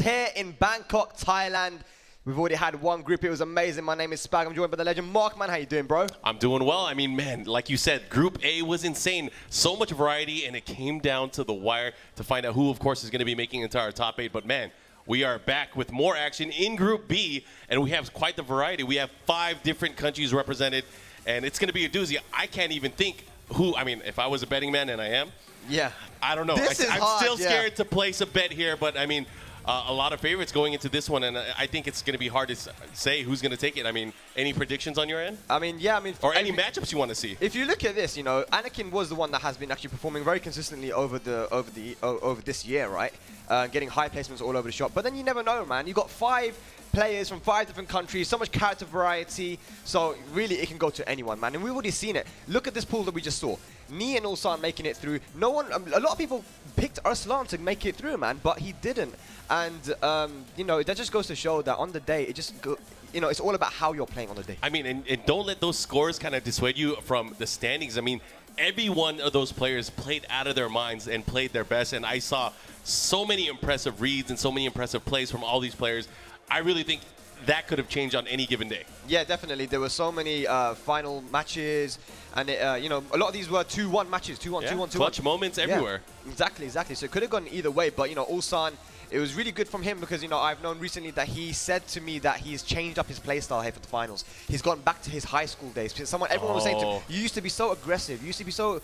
here in Bangkok, Thailand. We've already had one group. It was amazing. My name is Spag. I'm joined by the legend Mark, man. How you doing, bro? I'm doing well. I mean, man, like you said, Group A was insane. So much variety, and it came down to the wire to find out who, of course, is going to be making it into our top 8. But, man, we are back with more action in Group B, and we have quite the variety. We have 5 different countries represented, and it's going to be a doozy. I can't even think who, I mean, if I was a betting man, and I am, yeah, I don't know. I'm still scared to place a bet here, but, I mean, a lot of favorites going into this one, and I think it's going to be hard to say who's going to take it. I mean, any predictions on your end? I mean, yeah, I mean, or any matchups you want to see? If you look at this, you know, Anakin was the one that has been actually performing very consistently over this year, right? Getting high placements all over the shop. But then you never know, man. You got 5 players from 5 different countries, so much character variety. So really, it can go to anyone, man. And we've already seen it. Look at this pool that we just saw. Nii and Ulsan making it through. No one, a lot of people picked Arslan to make it through, man, but he didn't. And you know, that just goes to show that on the day, it just you know, it's all about how you're playing on the day. I mean, and don't let those scores kind of dissuade you from the standings. I mean, every one of those players played out of their minds and played their best, and I saw so many impressive reads and so many impressive plays from all these players. I really think that could have changed on any given day. Yeah, definitely. There were so many final matches, and you know, a lot of these were 2-1 matches, 2-1, yeah, 2-1, 2-1. Clutch moments everywhere. Yeah, exactly. So it could have gone either way, but you know, Ulsan, it was really good from him because, you know, I've known recently that he said to me that he's changed up his playstyle here for the finals. He's gone back to his high school days. Everyone was saying to him, you used to be so aggressive, you used to be so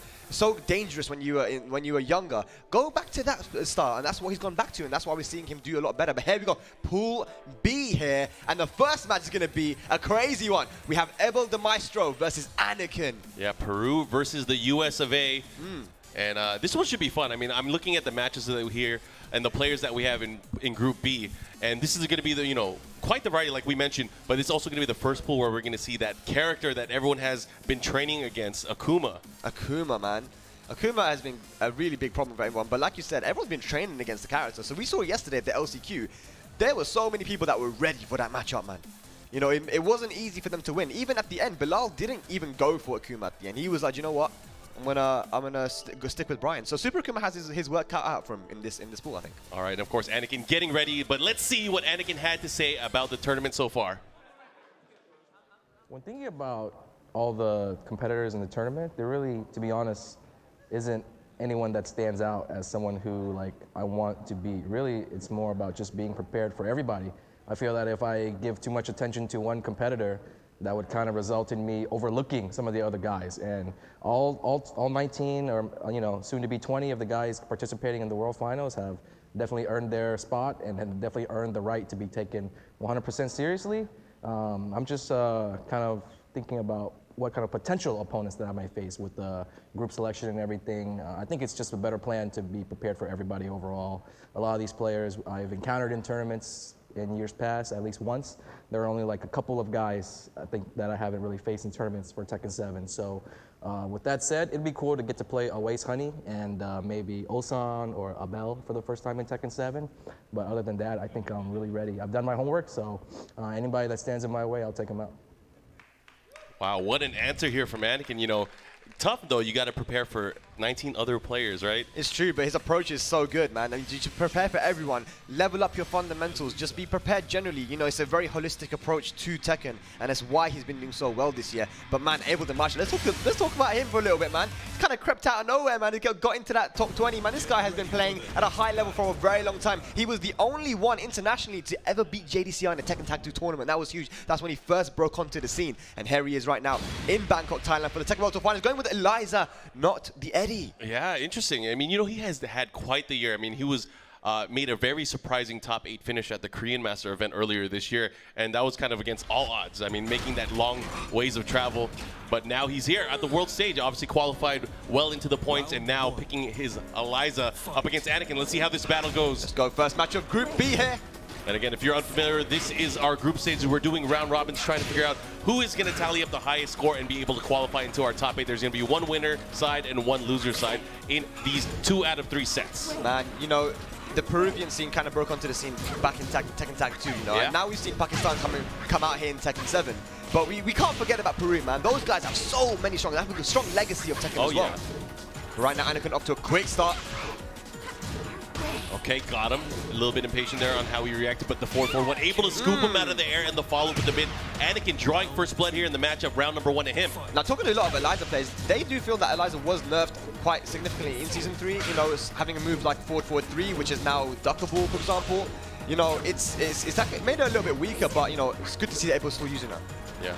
dangerous when you were younger. Go back to that style, and that's what he's gone back to, and that's why we're seeing him do a lot better. But here we go, Pool B here, and the first match is going to be a crazy one. We have Ebel the Maestro versus Anakin. Yeah, Peru versus the US of A. And this one should be fun. I mean, I'm looking at the matches that we hear and the players that we have in Group B. And this is going to be, the, you know, quite the variety like we mentioned. But it's also going to be the first pool where we're going to see that character that everyone has been training against, Akuma. Akuma, man. Akuma has been a really big problem for everyone. But like you said, everyone's been training against the character. So we saw yesterday at the LCQ, there were so many people that were ready for that matchup, man. You know, it wasn't easy for them to win. Even at the end, Bilal didn't even go for Akuma at the end. He was like, you know what? I'm gonna stick with Brian. So Super Akuma has his work cut out from in this pool, I think. All right, of course, Anakin getting ready, but let's see what Anakin had to say about the tournament so far. When thinking about all the competitors in the tournament, there really, to be honest, isn't anyone that stands out as someone who like I want to beat. Really, it's more about just being prepared for everybody. I feel that if I give too much attention to one competitor, that would kind of result in me overlooking some of the other guys. And all 19 or, you know, soon to be 20 of the guys participating in the World Finals have definitely earned their spot and have definitely earned the right to be taken 100% seriously. I'm just kind of thinking about what kind of potential opponents that I might face with the group selection and everything. I think it's just a better plan to be prepared for everybody overall. A lot of these players I've encountered in tournaments in years past, at least once. There are only like a couple of guys, I think, that I haven't really faced in tournaments for Tekken 7. So with that said, it'd be cool to get to play Always Honey and maybe Ulsan or Abel for the first time in Tekken 7. But other than that, I think I'm really ready. I've done my homework, so anybody that stands in my way, I'll take them out. Wow, what an answer here from Anakin. You know, tough though, you got to prepare for 19 other players, right? It's true, but his approach is so good, man. And you should prepare for everyone. Level up your fundamentals. Just be prepared generally. You know, it's a very holistic approach to Tekken, and that's why he's been doing so well this year. But man, Abel the Maestro, let's talk about him for a little bit, man. He's kind of crept out of nowhere, man. He got into that top 20, man. This guy has been playing at a high level for a very long time. He was the only one internationally to ever beat JDCI in a Tekken Tag 2 tournament. That was huge. That's when he first broke onto the scene. And here he is right now in Bangkok, Thailand for the Tekken World Tour Finals, going with Eliza, not the Eddie. Yeah, interesting. I mean, you know, he has had quite the year. I mean, he was made a very surprising top 8 finish at the Korean Master event earlier this year, and that was kind of against all odds. I mean, making that long ways of travel, but now he's here at the world stage, obviously qualified well into the points, and now picking his Eliza up against Anakin. Let's see how this battle goes. Let's go. First match of Group B here. And again, if you're unfamiliar, this is our group stage. We're doing round robins, trying to figure out who is going to tally up the highest score and be able to qualify into our top 8. There's going to be one winner side and one loser side in these 2 out of 3 sets. Man, you know, the Peruvian scene kind of broke onto the scene back in Tekken Tag 2, you know. Yeah. And now we've seen Pakistan come out here in Tekken 7. But we can't forget about Peru, man. Those guys have so many strong, they have a strong legacy of Tekken as well. Yeah. Right now, Anakin up to a quick start. Okay, got him. A little bit impatient there on how he reacted, but the 4-4-1 able to scoop him out of the air and the follow with the mid. Anakin drawing first blood here in the matchup, round number 1 to him. Now, talking to a lot of Eliza players, they do feel that Eliza was nerfed quite significantly in Season 3. You know, it's having a move like forward 3, which is now duckable, for example. You know, it's made her a little bit weaker, but, you know, it's good to see that April's still using her. Yeah.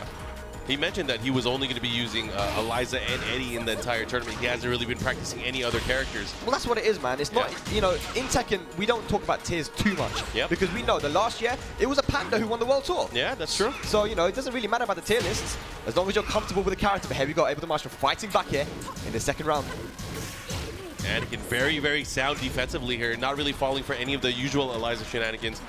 He mentioned that he was only going to be using Eliza and Eddie in the entire tournament. He hasn't really been practicing any other characters. Well, that's what it is, man. It's not, you know, in Tekken, we don't talk about tiers too much. Yep. Because we know the last year, it was a Panda who won the World Tour. Yeah, that's true. So, you know, it doesn't really matter about the tier lists, as long as you're comfortable with the character. But here we go, Able the Master fighting back here in the second round. Anakin very, very sound defensively here, not really falling for any of the usual Eliza shenanigans.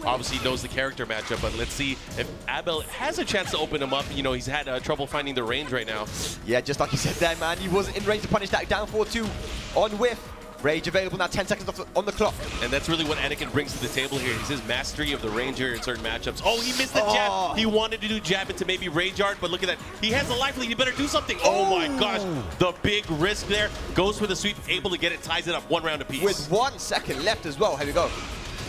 Obviously knows the character matchup, but let's see if Abel has a chance to open him up. You know, he's had trouble finding the range right now. Yeah, just like you said there, man. He wasn't in range to punish that down 4-2 on whiff. Rage available now, 10 seconds on the clock. And that's really what Anakin brings to the table here. He's his mastery of the range here in certain matchups. Oh, he missed the jab. He wanted to do jab into maybe rage art, but look at that. He has a life lead. He better do something. Oh my gosh. The big risk there. Goes for the sweep, able to get it, ties it up 1 round apiece. With 1 second left as well. Here we go.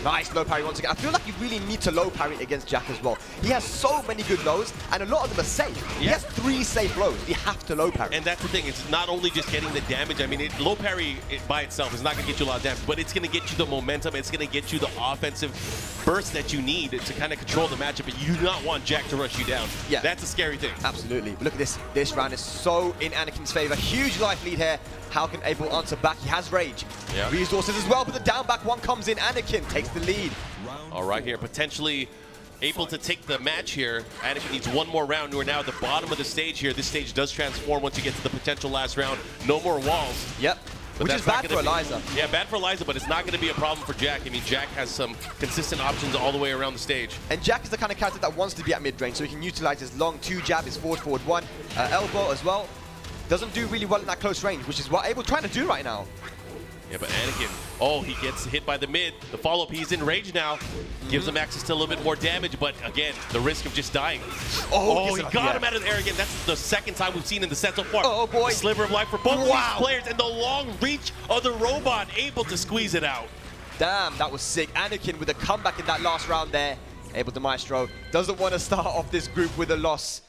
Nice low parry once again. I feel like you really need to low parry against Jack as well. He has so many good lows, and a lot of them are safe. Yeah. He has 3 safe lows. You have to low parry. And that's the thing. It's not only just getting the damage. I mean, low parry by itself is not going to get you a lot of damage, but it's going to get you the momentum. It's going to get you the offensive burst that you need to kind of control the matchup. But you do not want Jack to rush you down. Yeah. That's a scary thing. Absolutely. Look at this. This round is so in Anakin's favor. Huge life lead here. How can Abel answer back? He has rage. Yeah. Resources as well, but the down back one comes in. Anakin takes the lead. All right, here, potentially able to take the match here. Anakin needs 1 more round. We're now at the bottom of the stage here. This stage does transform once you get to the potential last round. No more walls. Yep. But which is bad for Eliza. Yeah, bad for Eliza, but it's not going to be a problem for Jack. I mean, Jack has some consistent options all the way around the stage. And Jack is the kind of character that wants to be at mid-range, so he can utilize his long 2 jab, his forward 1, elbow as well. Doesn't do really well in that close range, which is what Abel's trying to do right now. Yeah, but Anakin, oh, he gets hit by the mid. The follow-up, he's in range now. Gives him access to a little bit more damage, but again, the risk of just dying. Oh, he got him out of the air again. That's the 2nd time we've seen in the set so far. Oh, boy. The sliver of life for both of these players, and the long reach of the robot able to squeeze it out. Damn, that was sick. Anakin with a comeback in that last round there. Able to Maestro. Doesn't want to start off this group with a loss.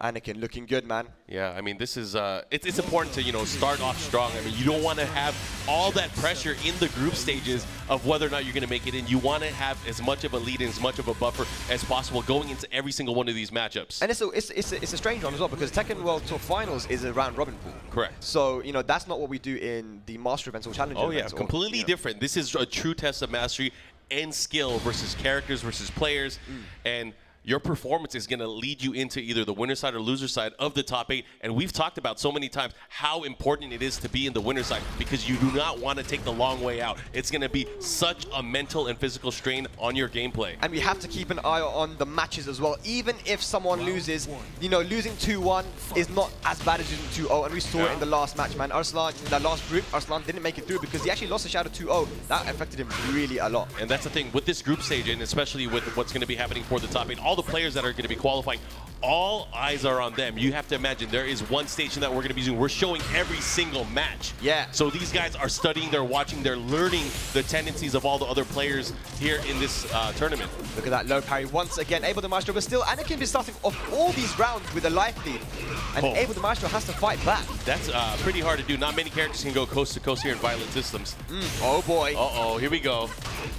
Anakin looking good, man. Yeah, I mean, this is it's important to, you know, start off strong. I mean, you don't want to have all that pressure in the group stages of whether or not you're going to make it in. You want to have as much of a lead and as much of a buffer as possible going into every single one of these matchups. And it's a strange one as well, because Tekken World Tour Finals is a round robin pool. Correct. So, you know, that's not what we do in the Master events or Challenger events. Oh yeah, completely different. This is a true test of mastery and skill versus characters versus players, and your performance is going to lead you into either the winner side or loser side of the top 8. And we've talked about so many times how important it is to be in the winner side, because you do not want to take the long way out. It's going to be such a mental and physical strain on your gameplay. And we have to keep an eye on the matches as well. Even if someone loses, you know, losing 2-1 is not as bad as losing 2-0. And we saw it in the last match, man. Arslan, in that last group, Arslan didn't make it through because he actually lost a Shadow 2-0. That affected him really a lot. And that's the thing with this group stage, and especially with what's going to be happening for the top 8. All the players that are going to be qualifying, all eyes are on them. You have to imagine there is one station that we're going to be using. We're showing every single match. Yeah. So these guys are studying, they're watching, they're learning the tendencies of all the other players here in this tournament. Look at that low parry once again. Able the Maestro, but still Anakin is starting off all these rounds with a life lead. And Able the Maestro has to fight back. That's pretty hard to do. Not many characters can go coast to coast here in Violent Systems. Oh boy. Uh-oh, here we go.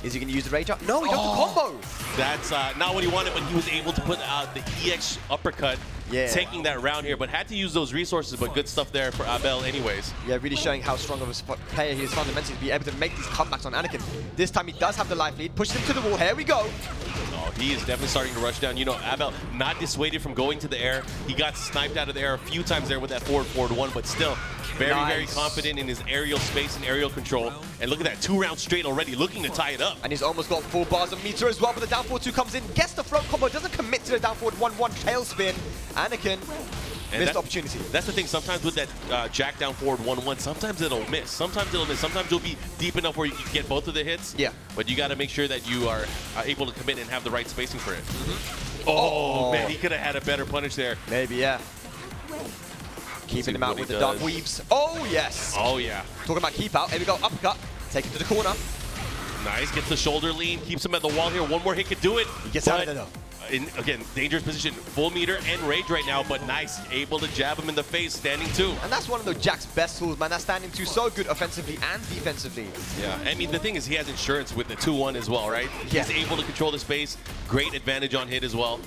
Is he going to use the rage up? No, he got the combo. That's not what he wanted, but he was able to put the EX uppercut, taking that round here, but had to use those resources, but good stuff there for Abel anyways. Yeah, really showing how strong of a player he is fundamentally to be able to make these comebacks on Anakin. This time he does have the life lead, pushes him to the wall. Here we go. Oh, he is definitely starting to rush down. You know, Abel not dissuaded from going to the air. He got sniped out of the air a few times there with that forward 1, but still very, very confident in his aerial space and aerial control. And look at that, 2 rounds straight already, looking to tie it up. And he's almost got 4 bars of meter as well, but the down forward 2 comes in, gets the float combo, doesn't commit to the down forward 1-1 tailspin. Anakin missed opportunity. That's the thing, sometimes with that jack down forward 1-1, sometimes it'll miss. Sometimes it'll miss. Sometimes you'll be deep enough where you can get both of the hits. Yeah. But you got to make sure that you are able to commit and have the right spacing for it. Oh, man, he could have had a better punish there. Maybe, yeah. Keeping him out with the dark weaves. Oh, yes. Oh, yeah. Talking about keep out. Here we go. Uppercut. Take it to the corner. Nice, gets the shoulder lean, keeps him at the wall here. One more hit could do it. He gets out of there though. Again, dangerous position, full meter and rage right now, but nice, able to jab him in the face, standing 2. And that's one of the Jack's best tools, man. That standing 2 so good offensively and defensively. Yeah, I mean, the thing is he has insurance with the 2-1 as well, right? Yeah. He's able to control the space, great advantage on hit as well.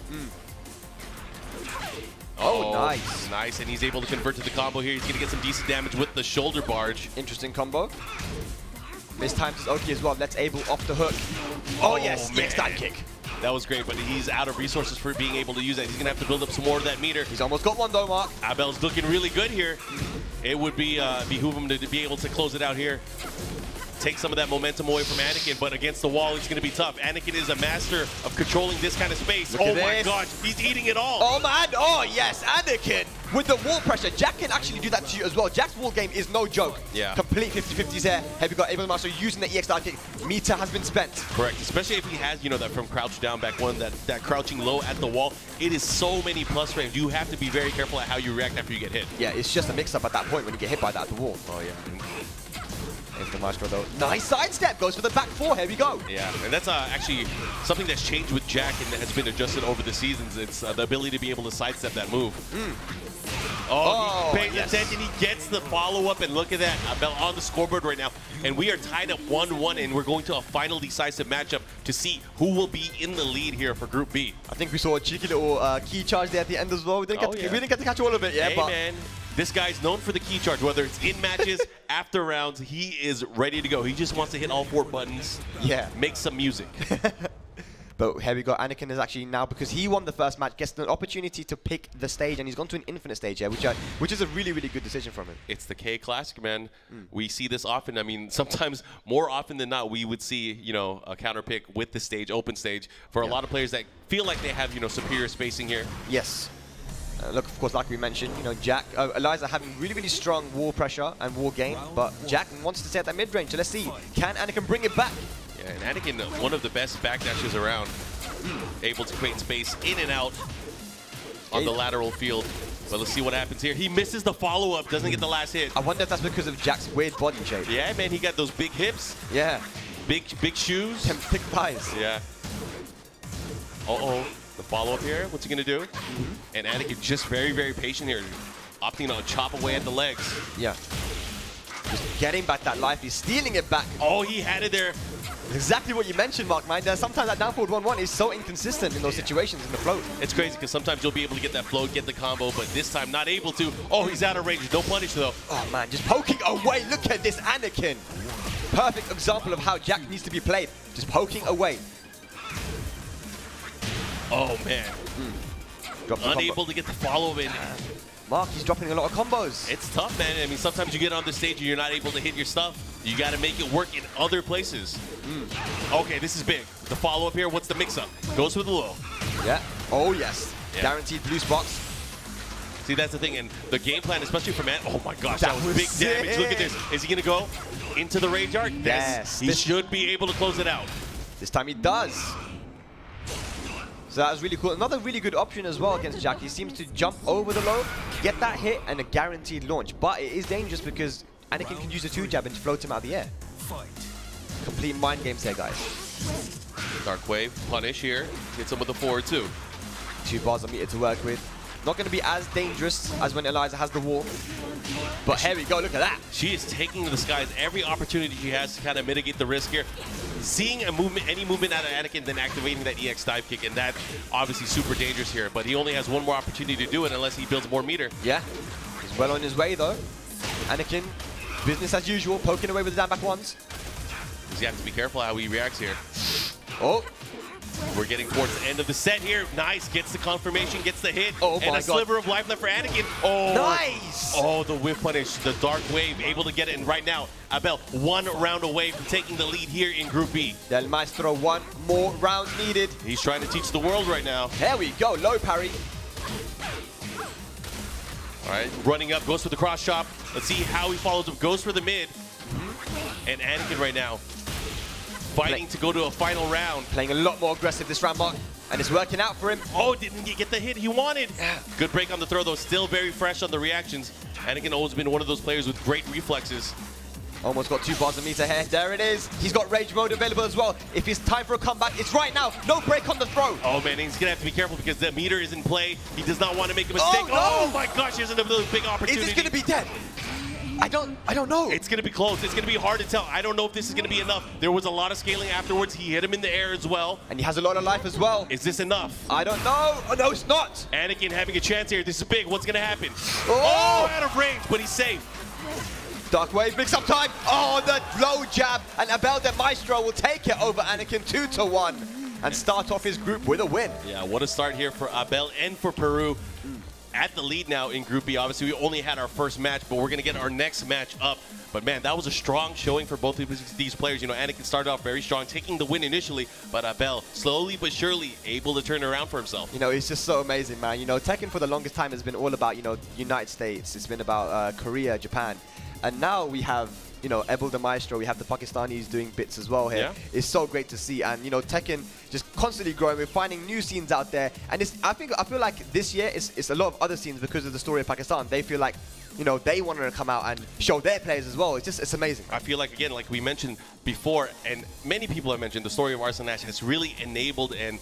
Oh, nice. Nice, and he's able to convert to the combo here. He's going to get some decent damage with the shoulder barge. Interesting combo. Mistimes his Oki as well. Let's Abel off the hook. Oh yes, man. X-dive kick. That was great, but he's out of resources for being able to use that. He's going to have to build up some more of that meter. He's almost got one though, Mark. Abel's looking really good here. It would be behoove him to be able to close it out here. Take some of that momentum away from Anakin, but against the wall, he's going to be tough. Anakin is a master of controlling this kind of space. Look at my this. gosh, he's eating it all. Oh man, oh yes, Anakin with the wall pressure. Jack can actually do that to you as well. Jack's wall game is no joke. Yeah. Complete 50-50s here. Have you got Able Master using the EX dive kick? Meter has been spent. Correct, especially if he has, you know, that from crouch down back one, that crouching low at the wall. It is so many plus frames. You have to be very careful at how you react after you get hit. Yeah, it's just a mix-up at that point when you get hit by that at the wall. Oh, yeah. The Maestro though. Nice sidestep, goes for the back 4, here we go. Yeah, and that's actually something that's changed with Jack and that has been adjusted over the seasons. It's the ability to be able to sidestep that move. Oh, he pays attention, he gets the follow-up, and look at that, Abel on the scoreboard right now. And we are tied up 1-1, and we're going to a final decisive matchup to see who will be in the lead here for Group B. I think we saw a cheeky little key charge there at the end as well. We didn't get to catch all of it yet, Hey, but man. This guy's known for the key charge, whether it's in matches, after rounds, he is ready to go. He just wants to hit all 4 buttons, make some music. But here we go, Anakin is actually now, because he won the first match, gets an opportunity to pick the stage, and he's gone to an infinite stage here, which is a really, really good decision from him. It's the K Classic, man. We see this often. I mean, sometimes, more often than not, we would see, you know, a counter pick with the stage, open stage, for a lot of players that feel like they have, you know, superior spacing here. Yes. Look, of course, like we mentioned, you know, Jack, Eliza having really, really strong wall pressure and wall game, but Jack wants to stay at that mid-range, so let's see, can Anakin bring it back? Yeah, and Anakin, one of the best backdashes around, able to create space in and out on the lateral field. But let's see what happens here. He misses the follow-up, doesn't get the last hit. I wonder if that's because of Jack's weird body shape. Yeah, man, he got those big hips. Yeah. Big shoes. Them thick thighs. Yeah. Uh-oh. The follow-up here, what's he going to do? And Anakin just very, very patient here, opting to chop away at the legs. Yeah. Just getting back that life. He's stealing it back. Oh, he had it there. Exactly what you mentioned, Mark, man. Sometimes that down forward 1-1 is so inconsistent in those situations in the float. It's crazy because sometimes you'll be able to get that float, get the combo, but this time not able to. Oh, he's out of range. No punish, though. Oh, man, just poking away. Look at this Anakin. Perfect example of how Jack needs to be played. Just poking away. Oh, man. Unable to get the follow-up in. Mark, he's dropping a lot of combos. It's tough, man. I mean, sometimes you get on the stage and you're not able to hit your stuff. You got to make it work in other places. Okay, this is big. The follow-up here, what's the mix-up? Goes for the low. Yeah. Oh, yes. Yeah. Guaranteed blue spots. See, that's the thing. And the game plan, especially for Matt, oh my gosh, that was big damage. Look at this. Is he going to go into the rage arc? Yes. He should be able to close it out. This time he does. So that was really cool. Another really good option as well against Jack. He seems to jump over the low, get that hit, and a guaranteed launch. But it is dangerous because Anakin can use the 2-jab and float him out of the air. Complete mind games here, guys. Dark Wave, punish here. Hits him with a forward 2. 2 bars of meter to work with. Not going to be as dangerous as when Eliza has the wall. But here we go, look at that. She is taking to the skies every opportunity she has to kind of mitigate the risk here. Seeing a movement, any movement out of Anakin, then activating that EX dive kick, and that's obviously super dangerous here. But he only has one more opportunity to do it unless he builds more meter. Yeah, he's well on his way though. Anakin, business as usual, poking away with the down back ones. You have to be careful how he reacts here. Oh. We're getting towards the end of the set here. Nice, gets the confirmation, gets the hit. Oh my and a sliver of life left for Anakin. Oh, nice! Oh, the whiff punish, the Dark Wave, able to get it. And right now, Abel, 1 round away from taking the lead here in Group B. Del Maestro, 1 more round needed. He's trying to teach the world right now. There we go, low parry. All right, running up, goes for the cross chop. Let's see how he follows up, goes for the mid. And Anakin right now, fighting to go to a final round. Playing a lot more aggressive this round, Mark, and it's working out for him. Oh, didn't get the hit he wanted. Good break on the throw, though. Still very fresh on the reactions. Anakin always been one of those players with great reflexes. Almost got 2 bars of meter here. There it is. He's got rage mode available as well. If it's time for a comeback, it's right now. No break on the throw. Oh man, he's gonna have to be careful because the meter is in play. He does not want to make a mistake. Oh, no. Oh my gosh, he has another big opportunity. Is this gonna be dead? I don't know. It's going to be close. It's going to be hard to tell. I don't know if this is going to be enough. There was a lot of scaling afterwards. He hit him in the air as well. And he has a lot of life as well. Is this enough? I don't know. Oh, no, it's not. Anakin having a chance here. This is big. What's going to happen? Oh! Out of range, but he's safe. Dark Wave mix up time. Oh, the low jab. And Abel de Maestro will take it over Anakin 2-1 and start off his group with a win. Yeah, what a start here for Abel and for Peru. At the lead now in Group B. Obviously, we only had our first match, but we're going to get our next match up. But man, that was a strong showing for both of these players. You know, Anakin started off very strong, taking the win initially, but Abel, slowly but surely, able to turn it around for himself. You know, it's just so amazing, man. You know, Tekken for the longest time has been all about, you know, United States. It's been about Korea, Japan. And now we have, you know, Abel de Maestro, we have the Pakistanis doing bits as well here. Yeah. It's so great to see. And, you know, Tekken just constantly growing. We're finding new scenes out there. And it's, I feel like this year it's a lot of other scenes because of the story of Pakistan. They feel like, you know, they wanted to come out and show their players as well. It's amazing. I feel like, again, like we mentioned before, and many people have mentioned, the story of Arslan Nash has really enabled and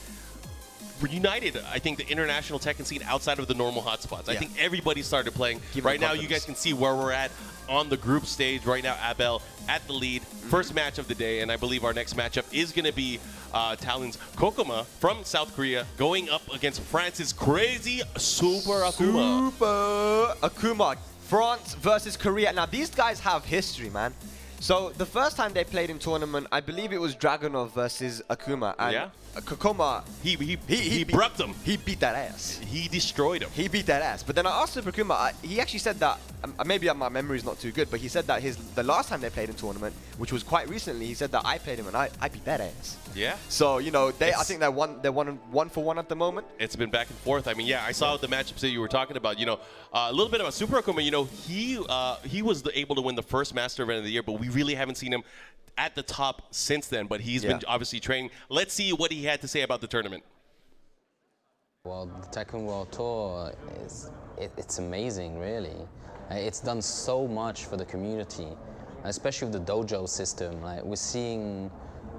reunited, I think, the international Tekken scene outside of the normal hotspots. I think everybody started playing. Right now, you guys can see where we're at on the group stage. Right now, Abel at the lead. First match of the day, and I believe our next matchup is going to be Talon's Kokoma from South Korea going up against France's crazy Super Akuma. Super Akuma. France versus Korea. Now, these guys have history, man. So, the first time they played in tournament, I believe it was Dragunov versus Akuma. And Kokoma, he broke them. He beat that ass. He destroyed him. He beat that ass. But then I asked Super Akuma, he actually said that, maybe my memory is not too good, but he said that the last time they played in tournament, which was quite recently, he said that I played him and I beat that ass. Yeah. So, you know, I think they're 1-for-1 at the moment. It's been back and forth. I mean, yeah, I saw the matchups that you were talking about. You know, a little bit about Super Akuma. You know, he was able to win the first Master Event of the year, but we really haven't seen him at the top since then. But he's been obviously training. Let's see what he had to say about the tournament. Well, the Tekken World Tour it's amazing, really. It's done so much for the community, especially with the dojo system. Like, we're seeing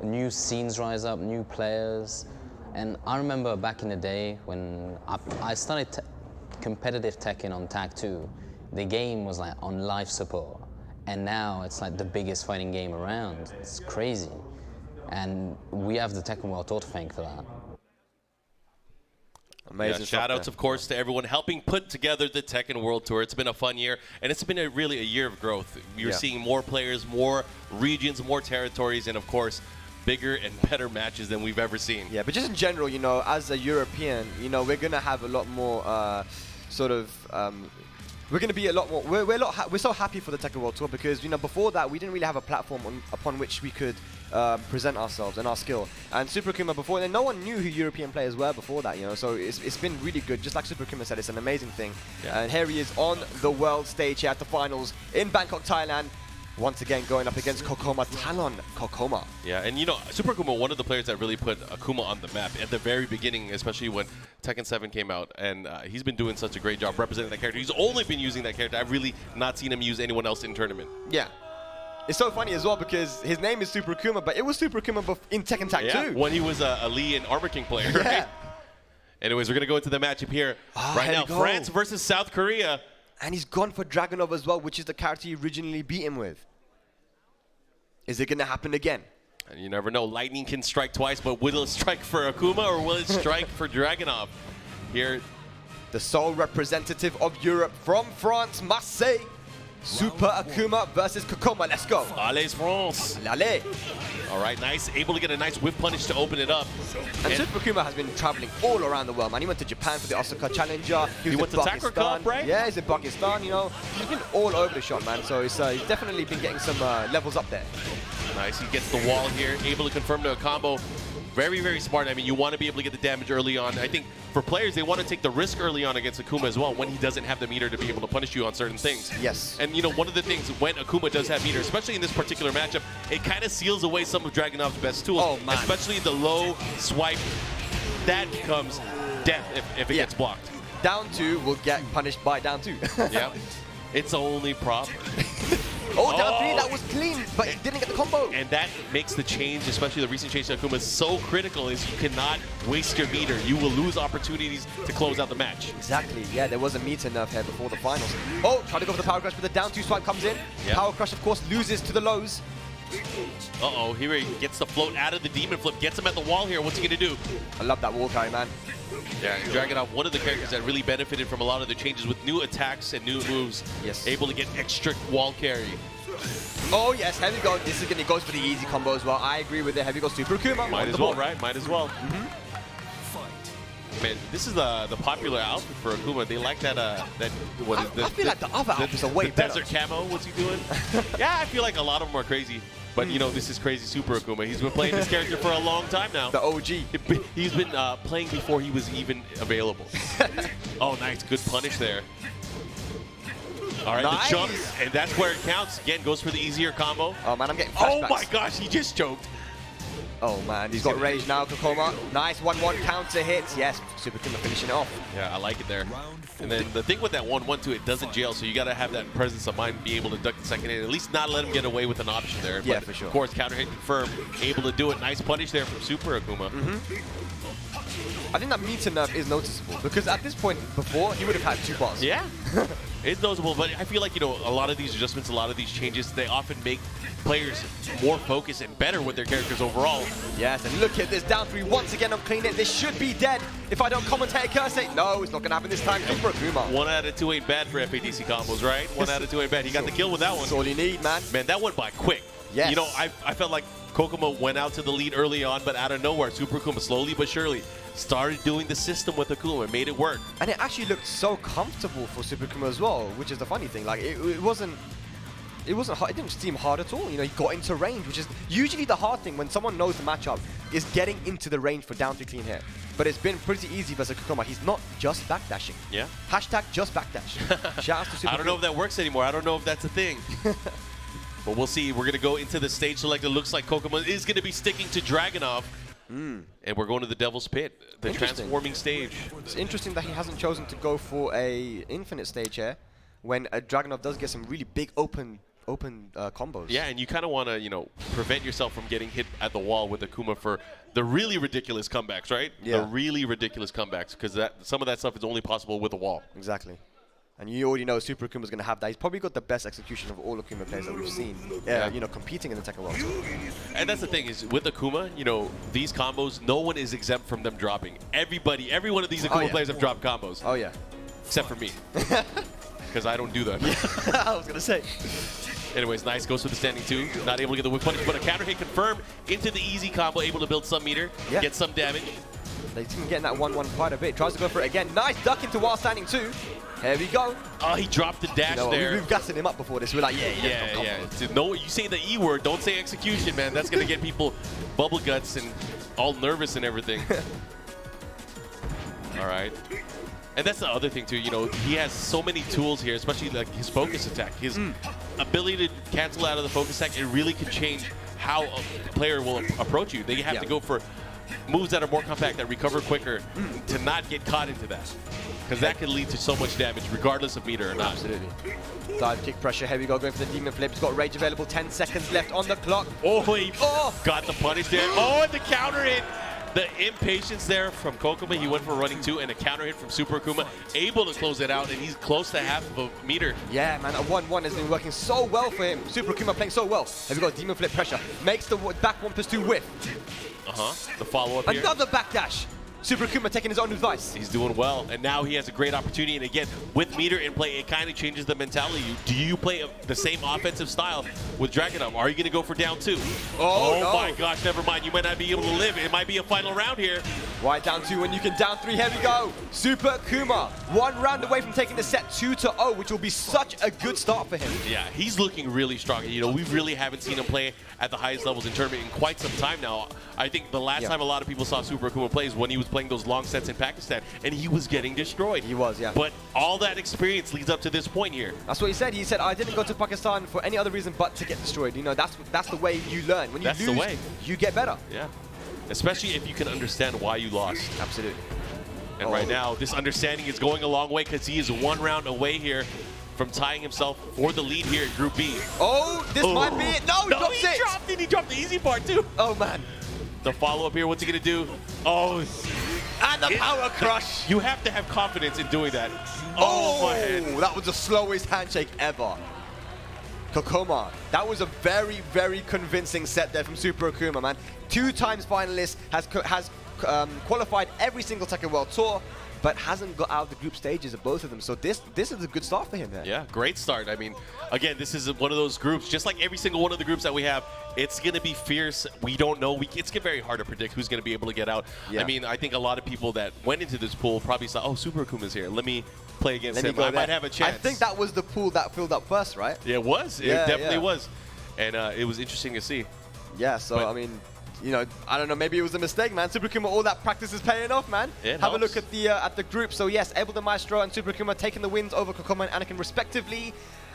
new scenes rise up, new players. And I remember back in the day when I started competitive Tekken on Tag 2, the game was like on life support. And now it's like the biggest fighting game around. It's crazy. And we have the Tekken World Tour to thank for that. Amazing. Yeah, shout outs, of course, to everyone helping put together the Tekken World Tour. It's been a fun year, and it's been really a year of growth. You're seeing more players, more regions, more territories, and of course, bigger and better matches than we've ever seen. Yeah, but just in general, you know, as a European, you know, we're going to have a lot more we're going to be a lot more. We're so happy for the Tekken World Tour because, you know, before that we didn't really have a platform upon which we could present ourselves and our skill. And Super Akuma before then, no one knew who European players were before that, you know. So it's been really good. Just like Super Akuma said, it's an amazing thing. Yeah. And here he is on the world stage here at the finals in Bangkok, Thailand. Once again, going up against Kokoma, Talon Kokoma. Yeah, and you know, Super Akuma, one of the players that really put Akuma on the map at the very beginning, especially when Tekken 7 came out, and he's been doing such a great job representing that character. He's only been using that character. I've really not seen him use anyone else in tournament. Yeah. It's so funny as well because his name is Super Akuma, but it was Super Akuma in Tekken Tag 2. When he was a Lee and Armor King player, right? Anyways, we're going to go into the matchup here. Right now, France versus South Korea. And he's gone for Dragunov as well, which is the character he originally beat him with. Is it going to happen again? And you never know. Lightning can strike twice, but will it strike for Akuma or will it strike for Dragunov? Here, the sole representative of Europe from France, Marseille. Super Akuma versus Kokoma. Let's go. Allez, France. Allez. All right, nice. Able to get a nice whip punish to open it up. And Super Akuma has been traveling all around the world, man. He went to Japan for the Osaka Challenger. He went to Sakura Cup, right? Yeah, he's in Pakistan, you know. He's been all over the shop, man. So he's definitely been getting some levels up there. Nice. He gets the wall here, able to confirm to a combo. Very, very smart. I mean, you want to be able to get the damage early on. I think for players, they want to take the risk early on against Akuma as well when he doesn't have the meter to be able to punish you on certain things. Yes. And, you know, one of the things when Akuma does have meter, especially in this particular matchup, it kind of seals away some of Dragunov's best tools. Oh, man. Especially the low swipe. That becomes death if it gets blocked. Down 2 will get punished by down 2. Yeah. It's only proper. Oh, down 3, that was clean, but he didn't get the combo. And that makes the change, especially the recent change to Akuma, so critical is you cannot waste your meter. You will lose opportunities to close out the match. Exactly, yeah, there was a meter nerf here before the finals. Oh, trying to go for the power crush, but the down 2 swipe comes in. Yep. Power crush, of course, loses to the lows. Uh-oh, here he gets the float out of the demon flip, gets him at the wall here. What's he gonna do? I love that wall carry, man. Yeah, Dragunov, one of the characters that really benefited from a lot of the changes with new attacks and new moves. Yes. Able to get extra wall carry. Oh yes, Heavy Go. This is gonna go for the easy combo as well. I agree with it. Heavy Go Super Akuma. Might as well, right? Might as well. Man, this is the popular outfit for Akuma. They like that. What is I feel like the other outfits are way the better. desert camo. What's he doing? Yeah, I feel like a lot of them are crazy. But you know, this is crazy Super Akuma. He's been playing this character for a long time now. The OG. He's been playing before he was even available. Oh, nice, good punish there. All right, Nice. the jump, and that's where it counts. Again, goes for the easier combo. Oh man, I'm getting Oh flashbacks. my gosh, he just choked. Oh man, he's got rage now, Kokoma. Nice 1-1 counter hits. Yes, Super Akuma finishing it off. Yeah, I like it there. And then the thing with that 1-1 too, it doesn't jail, so you got to have that presence of mind, be able to duck the second hit, at least not let him get away with an option there. Yeah, but for sure. Of course, counter hit confirmed, able to do it. Nice punish there from Super Akuma. I think that meter nerf is noticeable because at this point before, he would have had 2 bars. Yeah, it's noticeable, but I feel like, you know, a lot of these adjustments, a lot of these changes, they often make players more focused and better with their characters overall. Yes, and look at this down 3 once again on clean it. This should be dead if I don't commentate a curse. No, it's not going to happen this time. Super Akuma. 1 out of 2 ain't bad for FADC combos, right? 1 out of 2 ain't bad. He got the kill with that one. That's all you need, man. Man, that went by quick. Yes. You know, I felt like Kokomo went out to the lead early on, but out of nowhere, Super Akuma slowly but surely started doing the system with Akuma and made it work. And it actually looked so comfortable for Super Akuma as well, which is the funny thing. Like, it wasn't hard. It didn't seem hard at all. You know, he got into range, which is usually the hard thing when someone knows the matchup is getting into the range for down 3 clean hit. But it's been pretty easy versus Kokoma. He's not just backdashing. Yeah. Hashtag just backdash. Shout out to Super I don't know if that works anymore. I don't know if that's a thing. But we'll see. We're going to go into the stage select. It looks like Kokomo is going to be sticking to Dragunov. And we're going to the Devil's Pit, the transforming stage. It's interesting that he hasn't chosen to go for a infinite stage here when Dragunov does get some really big open combos. Yeah, and you kind of want to, you know, prevent yourself from getting hit at the wall with Akuma for the really ridiculous comebacks, right? Yeah. The really ridiculous comebacks, because some of that stuff is only possible with a wall. Exactly. And you already know Super Akuma's going to have that. He's probably got the best execution of all Akuma players that we've seen, you know, competing in the Tekken World Tour. And that's the thing is, with Akuma, you know, these combos, no one is exempt from them dropping. Every one of these Akuma players have dropped combos. Oh, yeah. Except for me. Because I don't do that. I was going to say. Anyways, nice. Goes for the standing 2. Not able to get the whip punish, but a counter hit confirmed into the easy combo, able to build some meter, get some damage. They've been getting that 1-1 quite a bit. Tries to go for it again. Nice duck into while standing 2. Here we go. Oh, he dropped the dash there. We've gassed him up before this. We're like, yeah. No, you say the E word, don't say execution, man. That's going to get people bubble guts and all nervous and everything. All right. And that's the other thing, too. You know, he has so many tools here, especially like his focus attack. His ability to cancel out of the focus attack, it really can change how a player will approach you. They have to go for moves that are more compact, that recover quicker, to not get caught into that. Because that can lead to so much damage, regardless of meter or not. Absolutely. Dive kick pressure. Here we go, going for the demon flip. He's got rage available. 10 seconds left on the clock. Oh, he got the punish there. Oh, and the counter hit. The impatience there from Kokoma. He went for running 2 and a counter hit from Super Akuma. Able to close it out, and he's close to half of a meter. Yeah, man, a 1-1 has been working so well for him. Super Akuma playing so well. Here we go, demon flip pressure. Makes the back 1+2 whiff. The follow-up here. Another backdash. Super Akuma taking his own advice. He's doing well, and now he has a great opportunity. And again, with meter in play, it kind of changes the mentality. Do you play the same offensive style with Dragunov? Are you going to go for down 2? Oh no. My gosh, never mind. You might not be able to live. It might be a final round here. Why down 2 when you can down 3? Here we go. Super Akuma, 1 round away from taking the set 2-0, which will be such a good start for him. Yeah, he's looking really strong. You know, we really haven't seen him play at the highest levels in tournament in quite some time now. I think the last time a lot of people saw Super Akuma play is when he was playing those long sets in Pakistan, and he was getting destroyed. He was, yeah. But all that experience leads up to this point here. That's what he said. He said, I didn't go to Pakistan for any other reason but to get destroyed. You know, that's the way you learn. When you lose, the way. You get better. Yeah. Especially if you can understand why you lost. Absolutely. And right now, this understanding is going a long way because he is 1 round away here from tying himself for the lead here in Group B. Oh, this might be it. No, no, drops it. Dropped it. He dropped the easy part too. Oh, man. The follow-up here, what's he going to do? Oh, and the power crush. You have to have confidence in doing that. Oh, my head. That was the slowest handshake ever. Kokoma, that was a very, very convincing set there from Super Akuma, man. 2 times finalist, has qualified every single Tekken World Tour, but hasn't got out of the group stages of both of them. So this is a good start for him there. Yeah, great start. I mean, again, this is one of those groups, just like every single one of the groups that we have, it's going to be fierce. We don't know. It's very hard to predict who's going to be able to get out. Yeah. I mean, I think a lot of people that went into this pool probably saw, oh, Super Akuma's here. Let me play against him. I might have a chance. I think that was the pool that filled up first, right? Yeah, it was. It definitely was. And it was interesting to see. Yeah, so, I mean, you know, I don't know, maybe it was a mistake, man. Super Akuma, all that practice is paying off, man. Have a look at the group. So yes, Abel the Maestro and Super Akuma taking the wins over Kokoma and Anakin respectively.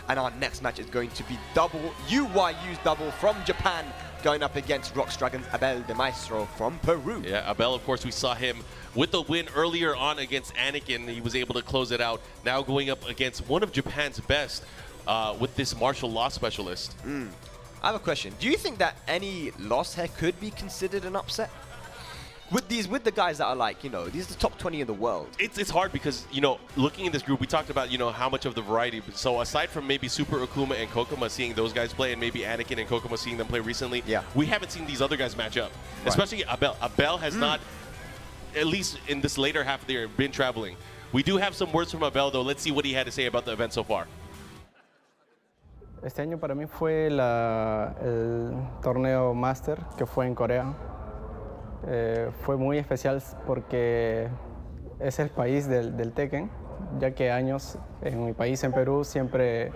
And our next match is going to be UYU's double from Japan, going up against Rock's Dragons Abel the Maestro from Peru. Yeah, Abel, of course, we saw him with the win earlier on against Anakin. He was able to close it out. Now going up against one of Japan's best with this martial law specialist. I have a question. Do you think that any loss here could be considered an upset? With the guys that are like, you know, these are the top 20 in the world. It's hard because, you know, looking in this group, we talked about, you know, how much of the variety. So aside from maybe Super Akuma and Kokoma seeing those guys play, and maybe Anakin and Kokoma seeing them play recently, we haven't seen these other guys match up. Right. Especially Abel. Abel has not, at least in this later half of the year, been traveling. We do have some words from Abel, though. Let's see what he had to say about the event so far. Este año para mí fue el torneo Master que fue en Corea. Fue muy especial porque es el país del Tekken, ya que años en mi país, en Perú, siempre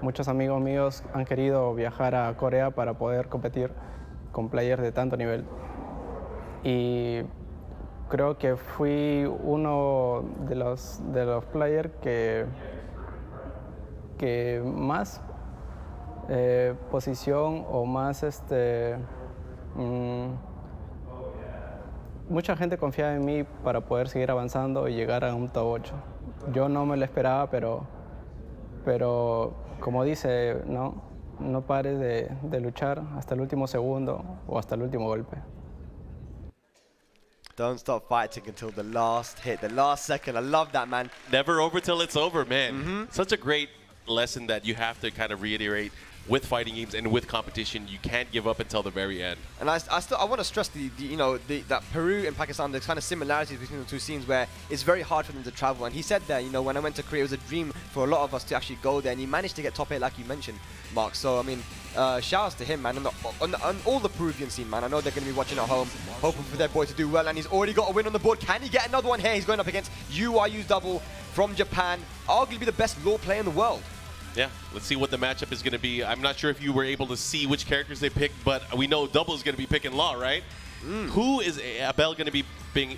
muchos amigos míos han querido viajar a Corea para poder competir con players de tanto nivel. Y creo que fui uno de los players que más posición o más mucha gente confiaba en mí para poder seguir avanzando y llegar a un top 8. Yo no me lo esperaba, pero como dice, no pares de luchar hasta el último segundo o hasta el último golpe. Don't stop fighting until the last hit, the last second. I love that, man. Never over till it's over, man. Such a great lesson that you have to kind of reiterate with fighting games and with competition. You can't give up until the very end. And I want to stress that Peru and Pakistan, there's kind of similarities between the two scenes where it's very hard for them to travel. And he said that, you know, when I went to Korea, it was a dream for a lot of us to actually go there, and he managed to get top 8 like you mentioned, Mark. So I mean, shout outs to him, man, on all the Peruvian scene, man. I know they're going to be watching at home, hoping for their boy to do well, and he's already got a win on the board. Can he get another one here? He's going up against UYU's double from Japan, arguably the best law player in the world. Yeah, let's see what the matchup is going to be. I'm not sure if you were able to see which characters they picked, but we know Double is going to be picking Law, right? Who is Abel going to be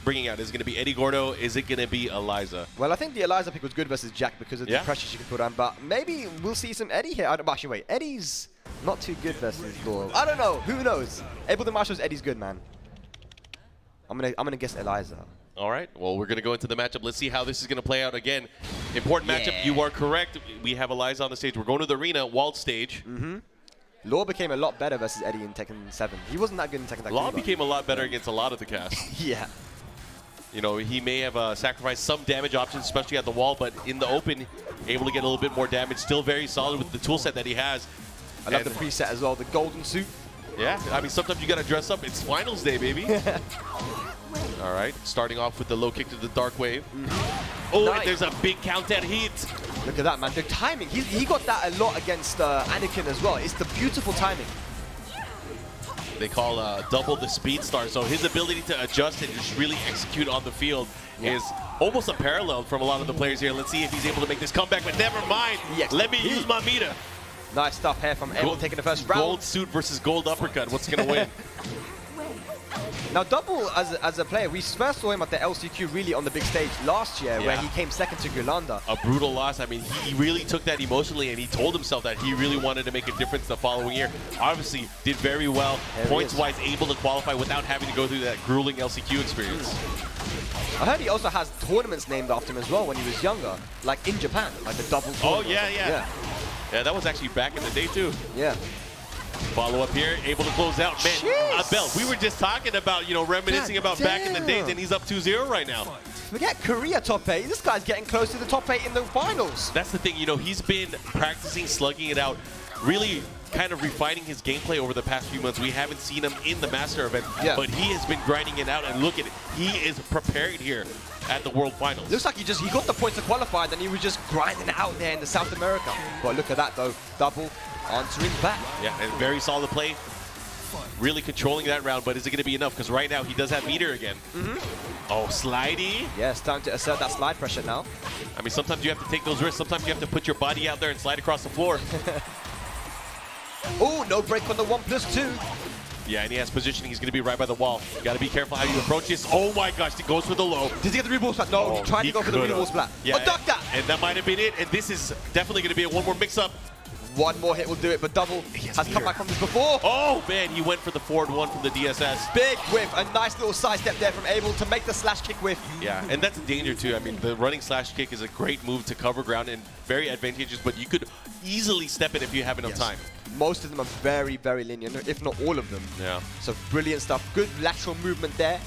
bringing out? Is it going to be Eddie Gordo? Is it going to be Eliza? Well, I think the Eliza pick was good versus Jack because of the pressure she could put on, but maybe we'll see some Eddie here. Actually, wait, Eddie's not too good versus Law. I don't know. Who knows? Abel the Marshal's Eddie's good, man. I'm gonna guess Eliza. All right. Well, we're going to go into the matchup. Let's see how this is going to play out again. Important matchup. You are correct. We have Eliza on the stage. We're going to the arena, walled stage. Law became a lot better versus Eddie in Tekken 7. He wasn't that good in Tekken 7. Law became a lot better against a lot of the cast. Yeah. You know, he may have sacrificed some damage options, especially at the wall, but in the open, able to get a little bit more damage. Still very solid with the toolset that he has. I love the preset as well, the golden suit. Yeah, I mean, sometimes you got to dress up. It's finals day, baby. All right, starting off with the low kick to the dark wave. Oh, nice. And there's a big countdown hit. Look at that, man. The timing. He got that a lot against Anakin as well. It's the beautiful timing. They call Double the speed star, so his ability to adjust and just really execute on the field is almost unparalleled from a lot of the players here. Let's see if he's able to make this comeback, but never mind. Let me use my meter. Nice stuff here from Abel taking the first round. Gold suit versus gold uppercut. What's going to win? Now, Double, as a player, we first saw him at the LCQ really on the big stage last year, where he came second to Gulanda. A brutal loss. I mean, he really took that emotionally, and he told himself that he really wanted to make a difference the following year. Obviously, did very well, points-wise, able to qualify without having to go through that grueling LCQ experience. I heard he also has tournaments named after him as well when he was younger, like in Japan, like the Double tournament. Oh, yeah. Yeah, that was actually back in the day, too. Yeah. Follow up here, able to close out. Man, Abel, we were just talking about, reminiscing about back in the days, and he's up 2-0 right now. Forget Korea top 8. This guy's getting close to the top 8 in the finals. That's the thing, he's been practicing, slugging it out, really kind of refining his gameplay over the past few months. We haven't seen him in the Master event, but he has been grinding it out, and look at it. He is prepared here at the World Finals. Looks like he got the points to qualify, then he was just grinding it out there in the South America. But look at that, though. Double answering back. Yeah, and very solid play. Really controlling that round, but is it going to be enough? Because right now he does have meter again. Oh, slidey. Yeah, it's time to assert that slide pressure now. I mean, sometimes you have to take those risks. Sometimes you have to put your body out there and slide across the floor. Oh, no break on the 1+2. Yeah, and he has positioning. He's going to be right by the wall. You got to be careful how you approach this. Oh my gosh, he goes for the low. Did he get the reball splat? No, he tried to go for the reball splat. Yeah, duck that. And that might have been it. And this is definitely going to be one more mix-up. One more hit will do it, but Double has come back from this before. Oh, man, he went for the forward one from the DSS. Big whiff, a nice little side step there from Abel to make the slash kick whiff. Yeah, and that's a danger, too. I mean, the running slash kick is a great move to cover ground and very advantageous, but you could easily step it if you have enough time. Most of them are very, very linear, if not all of them. Yeah. So brilliant stuff. Good lateral movement there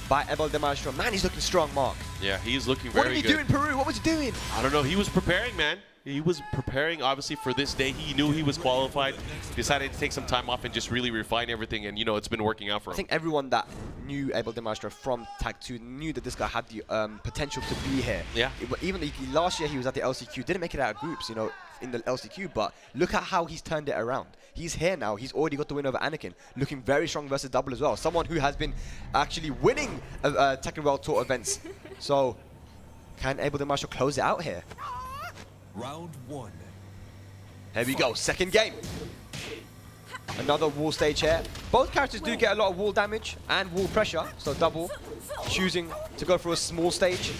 by Abel de Maestro. Man, he's looking strong, Mark. Yeah, he's looking very good. What did he do in Peru? What was he doing? I don't know. He was preparing, man. He was preparing, obviously, for this day. He knew he was qualified, decided to take some time off and just really refine everything, and, it's been working out for him. I think everyone that knew Abel de Maestro from Tag 2 knew that this guy had the potential to be here. Yeah. Even last year, he was at the LCQ, didn't make it out of groups, in the LCQ, but look at how he's turned it around. He's here now. He's already got the win over Anakin, looking very strong versus Double as well. Someone who has been actually winning Tekken World Tour events. So, can Abel de Maestro close it out here? Round 1. Here we go, second game. Another wall stage here. Both characters do get a lot of wall damage and wall pressure, so Double choosing to go for a small stage.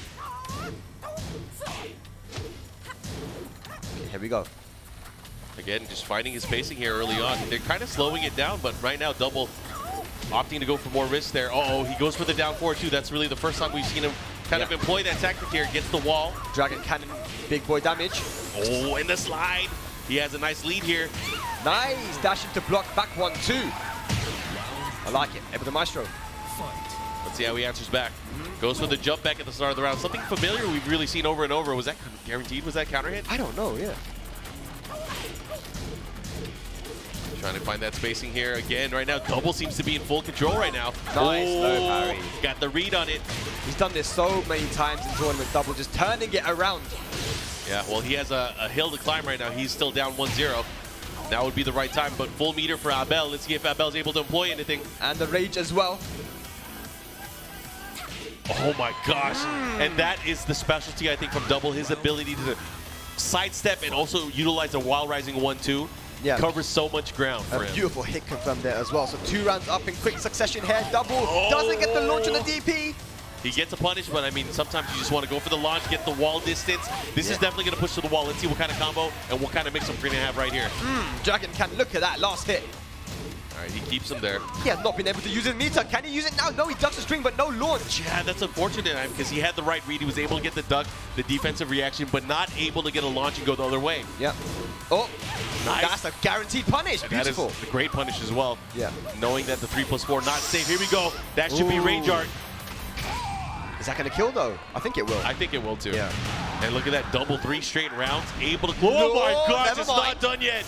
Okay, here we go. Again, just finding his spacing here early on. They're kind of slowing it down, but right now Double opting to go for more risks there. Uh-oh, he goes for the down forward too. That's really the first time we've seen him kind of employ that tactic here. Gets the wall. Dragon Cannon, big boy damage. Oh, and the slide. He has a nice lead here. Nice, dashing to block back 1-2. I like it, Abel de Maestro. Let's see how he answers back. Goes for the jump back at the start of the round. Something familiar we've really seen over and over. Was that guaranteed? Was that counter hit? I don't know, yeah. Trying to find that spacing here again. Right now, Double seems to be in full control right now. Nice low parry. Got the read on it. He's done this so many times in tournament, Double, just turning it around. Yeah, well, he has a hill to climb right now. He's still down 1-0. Now would be the right time, but full meter for Abel. Let's see if Abel's able to employ anything. And the rage as well. Oh my gosh. And that is the specialty, I think, from Double. His ability to sidestep and also utilize a while rising 1-2. Yeah. Covers so much ground for him. Beautiful hit confirmed there as well. So 2 rounds up in quick succession here. Double doesn't get the launch on the DP. He gets a punish, but I mean, sometimes you just want to go for the launch, get the wall distance. This is definitely going to push to the wall. Let's see what kind of combo and what kind of mix-up we're going to have right here. Dragon can look at that last hit. All right, he keeps him there. He has not been able to use his meter. Can he use it now? No, he ducks the string, but no launch. Yeah, that's unfortunate because he had the right read. He was able to get the duck, the defensive reaction, but not able to get a launch and go the other way. Yeah. Oh, nice. That's a guaranteed punish. And beautiful. That is a great punish as well. Yeah. Knowing that the 3+4 not safe. Here we go. That should be range art. Is that going to kill, though? I think it will. I think it will, too. Yeah. And look at that, double 3 straight rounds. Able to close. Oh, my gosh, it's not done yet.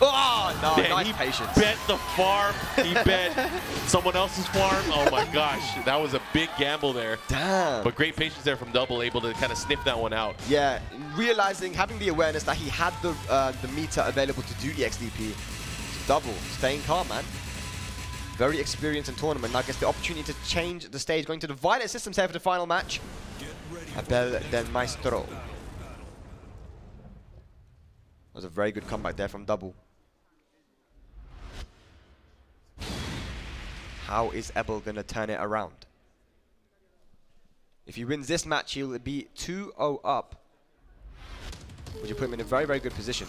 Oh, no, Man, nice he patience. bet the farm. He bet someone else's farm. Oh, my gosh. That was a big gamble there. Damn. But great patience there from Double, able to kind of sniff that one out. Yeah, realizing, having the awareness that he had the meter available to do the XDP. Double, staying calm, man. Very experienced in tournament. Now gets the opportunity to change the stage, going to the Violet Systems here for the final match. Abel del Maestro. That was a very good comeback there from Double. How is Ebel going to turn it around? If he wins this match, he'll be 2-0 up, which will put him in a very, very good position.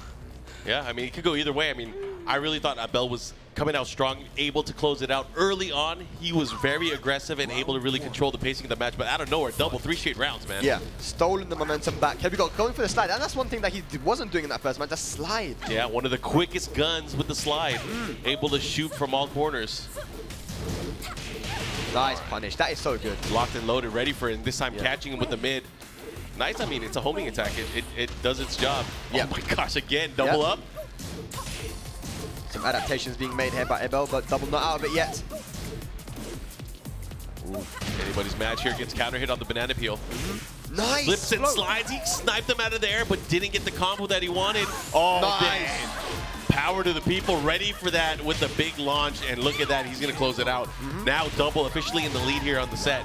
Yeah, I mean, it could go either way. I mean, I really thought Abel was coming out strong, able to close it out. Early on, he was very aggressive and able to really control the pacing of the match, but out of nowhere, double 3 straight rounds, man. Yeah, stolen the momentum back. Here we go, going for the slide. And that's one thing that he wasn't doing in that first match, the slide. Yeah, one of the quickest guns with the slide. Able to shoot from all corners. Nice punish. That is so good. Locked and loaded, ready for it, and this time catching him with the mid. Nice, I mean, it's a homing attack. It does its job. Yeah. Oh my gosh, again, double up. Some adaptations being made here by Ebel, but double not out of it yet. Ooh. Anybody's match here gets counter hit on the banana peel. Nice. Slips and slides. He sniped him out of there, but didn't get the combo that he wanted. Oh, nice. man. Power to the people, ready for that with the big launch, and look at that, he's going to close it out. Now Double officially in the lead here on the set.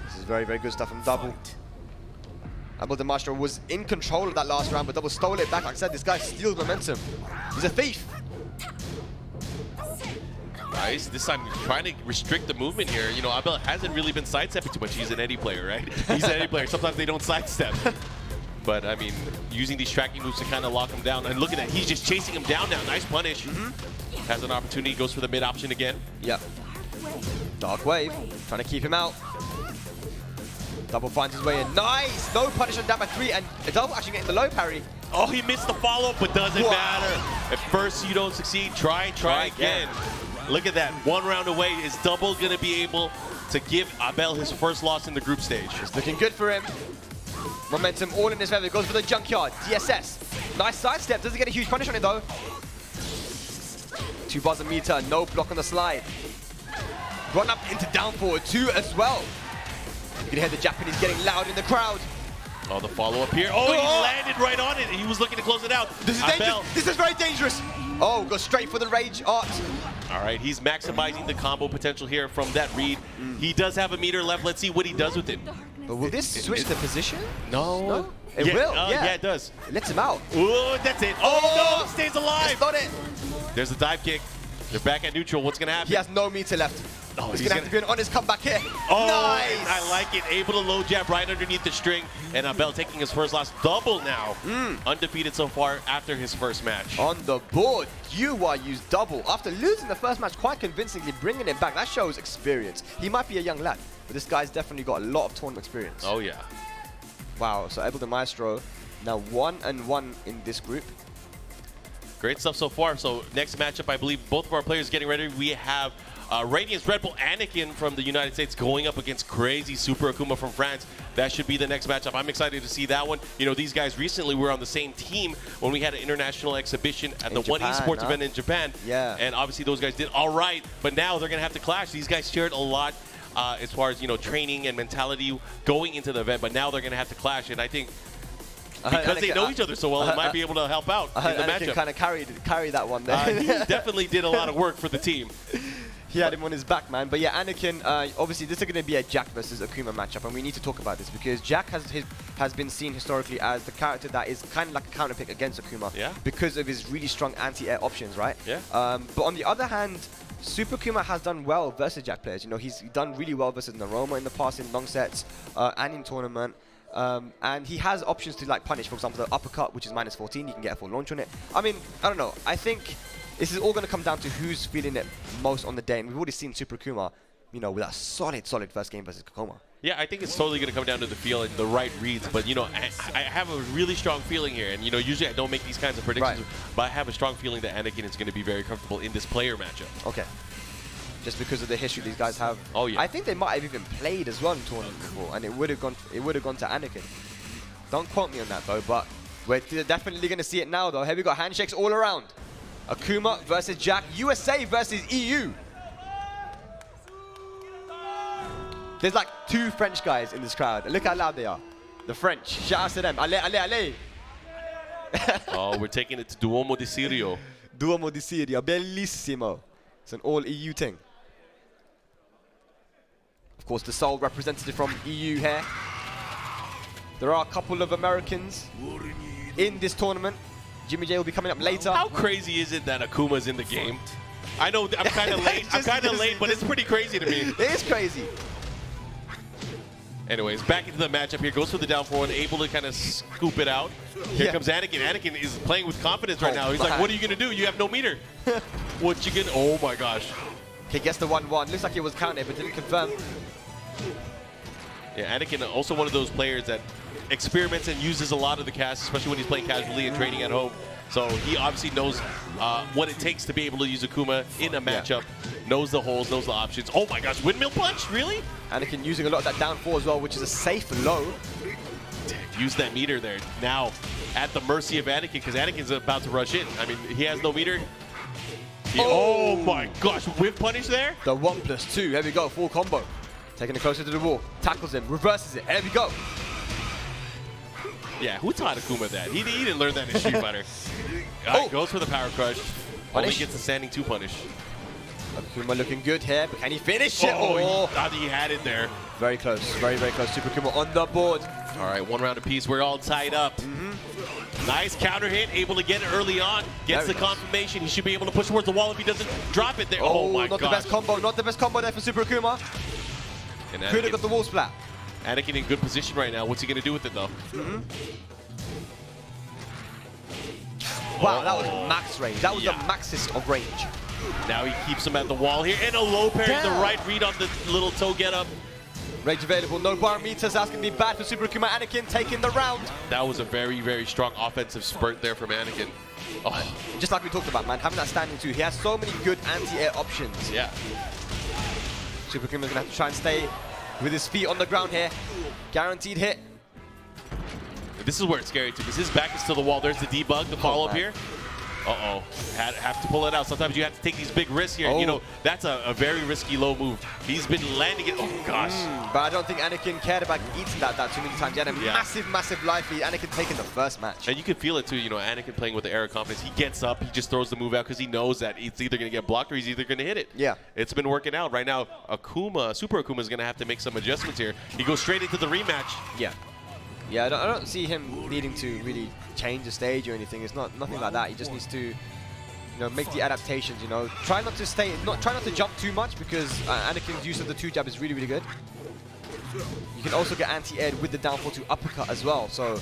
This is very, very good stuff from Double. Abel the Maestro was in control of that last round, but Double stole it back. Like I said, this guy steals momentum. He's a thief. Nice. This time he's trying to restrict the movement here. You know, Abel hasn't really been sidestepping too much. He's an Eddie player, right? He's an Eddie player. Sometimes they don't sidestep. But, I mean, using these tracking moves to kind of lock him down. And look at that. He's just chasing him down now. Nice punish. Has an opportunity. Goes for the mid option again. Yep. Dark Wave. Trying to keep him out. Double finds his way in. Nice! No punish on down by 3. And Double actually getting the low parry. Oh, he missed the follow-up, but doesn't matter. At first you don't succeed. Try again. Look at that. 1 round away. Is Double going to be able to give Abel his first loss in the group stage? It's looking good for him. Momentum all in his favor. Goes for the junkyard. DSS. Nice sidestep. Doesn't get a huge punish on it though. 2 bars a meter. No block on the slide. Run up into down forward 2 as well. You can hear the Japanese getting loud in the crowd. Oh, the follow-up here. Oh, he landed right on it. He was looking to close it out. This is dangerous. This is very dangerous. Oh, goes straight for the rage art. All right, he's maximizing the combo potential here from that read. He does have a meter left. Let's see what he does with it. But will this switch the position? No. It will, yeah, it does. It lets him out. Ooh, that's it. Oh, no, stays alive. That's not it. There's the dive kick. They're back at neutral. What's going to happen? He has no meter left. Oh, he's going to have to be an honest comeback here. Oh, nice. I like it. Able to low jab right underneath the string. And Abel taking his first loss. Double now. Undefeated so far after his first match. On the board, UI used Double. After losing the first match quite convincingly, bringing it back. That shows experience. He might be a young lad, but this guy's definitely got a lot of tournament experience. Oh, yeah. Wow, so Ebel the Maestro now 1-1 in this group. Great stuff so far. So next matchup, I believe both of our players getting ready. We have Radiant's Red Bull Anakin from the United States going up against crazy Super Akuma from France. That should be the next matchup. I'm excited to see that one. You know, these guys recently were on the same team when we had an international exhibition at the One Esports event in Japan. Yeah. And obviously those guys did all right, but now they're going to have to clash. These guys shared a lot as far as, you know, training and mentality going into the event, but now they're going to have to clash. And I think because they know each other so well, it might be able to help out in the matchup. Kind of carried that one there. He definitely did a lot of work for the team. He had him on his back, man. But yeah, Anakin, obviously this is going to be a Jack versus Akuma matchup, and we need to talk about this because Jack has been seen historically as the character that is kind of like a counterpick against Akuma because of his really strong anti-air options, right? Yeah. But on the other hand, Super Akuma has done well versus Jack players. You know, he's done really well versus Naroma in the past in long sets and in tournament. And he has options to like punish, for example, the uppercut, which is -14. You can get a full launch on it. I mean, I don't know. I think this is all going to come down to who's feeling it most on the day. And we've already seen Super Akuma, you know, with a solid first game versus Kokoma. Yeah, I think it's totally going to come down to the feel and the right reads. But, you know, I have a really strong feeling here. And, you know, usually I don't make these kinds of predictions. But I have a strong feeling that Anakin is going to be very comfortable in this player matchup. Okay. Just because of the history these guys have. Oh yeah. I think they might have even played as well in tournament before, and it would have gone to Anakin. Don't quote me on that though, but we're definitely going to see it now though. Here we got handshakes all around. Akuma versus Jack, USA versus EU. There's like 2 French guys in this crowd. Look how loud they are. The French. Shout out to them. Allez, allez, allez. Oh, we're taking it to Duomo di Sirio. Duomo di Sirio, bellissimo. It's an all EU thing. Of course, the sole representative from EU here. There are a couple of Americans in this tournament. Jimmy J will be coming up later. How crazy is it that Akuma's in the game? I know I'm kind of late. I'm kind of late, but it's pretty crazy to me. It is crazy. Anyways, back into the matchup here. Goes for the down forward, able to kind of scoop it out. Here comes Anakin. Anakin is playing with confidence right now. He's like, what are you going to do? You have no meter. What you gonna? Oh my gosh. Okay, gets the 1-1. Looks like it was counted, but didn't confirm. Yeah, Anakin also one of those players that experiments and uses a lot of the cast, especially when he's playing casually and training at home. So he obviously knows what it takes to be able to use Akuma in a matchup, knows the holes, knows the options. Oh my gosh, windmill punch, really? Anakin using a lot of that down 4 as well, which is a safe low. Use that meter there. Now, at the mercy of Anakin, because Anakin's about to rush in. I mean, he has no meter. Oh my gosh, whip punish there? The 1+2, here we go, full combo. Taking it closer to the wall, tackles him, reverses it, here we go. Yeah, who taught Akuma that? He didn't learn that in Street Fighter. Goes for the power crush. Only gets the standing 2 punish. Akuma looking good here, but can he finish it? Oh, he thought he had it there. Very close, very, very close. Super Akuma on the board. All right, 1 round apiece. We're all tied up. Nice counter hit, able to get it early on. Gets the confirmation. He should be able to push towards the wall if he doesn't drop it there. Oh my god. Not the best combo, not the best combo there for Super Akuma. Could have got the wall splat. Anakin in good position right now. What's he going to do with it, though? Wow, that was max range. That was the maxest of range. Now he keeps him at the wall here. And a low parry, the right read on the little toe get up. Range available, no bar meters. That's going to be bad for Super Akuma. Anakin taking the round. That was a very, very strong offensive spurt there from Anakin. Oh. Just like we talked about, man, having that standing 2. He has so many good anti-air options. Yeah. Super Akuma's going to have to try and stay with his feet on the ground here. Guaranteed hit. This is where it's scary too, because his back is to the wall. There's the debug, the follow-up here. Uh-oh. Have to pull it out. Sometimes you have to take these big risks here. You know, that's a very risky low move. He's been landing it. Oh, gosh. But I don't think Anakin cared about eating that too many times. He had a massive, massive life lead. Anakin taking the first match. And you can feel it too, you know, Anakin playing with the air of confidence. He gets up, he just throws the move out because he knows that it's either going to get blocked or he's either going to hit it. Yeah. It's been working out. Right now, Akuma, Super Akuma is going to have to make some adjustments here. He goes straight into the rematch. Yeah. Yeah, I don't see him needing to really change the stage or anything. It's nothing like that. He just needs to, you know, make the adaptations. You know, try not to jump too much because Anakin's use of the 2 jab is really, really good. You can also get anti-aired with the down 4 to uppercut as well. So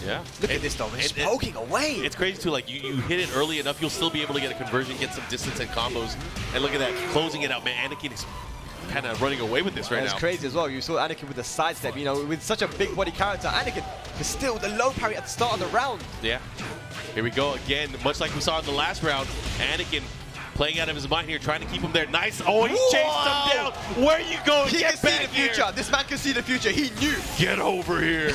look at this though, he's poking away. It's crazy too. Like you hit it early enough, you'll still be able to get a conversion, get some distance and combos. And look at that, closing it out, man. Anakin is kind of running away with this right now. It's crazy as well. You saw Anakin with the sidestep. You know, with such a big body character, Anakin is still the low parry at the start of the round. Yeah. Here we go again, much like we saw in the last round. Anakin playing out of his mind here, trying to keep him there. Nice. Oh, he chased him down. Where are you going? He can see the future. Here. This man can see the future. He knew. Get over here.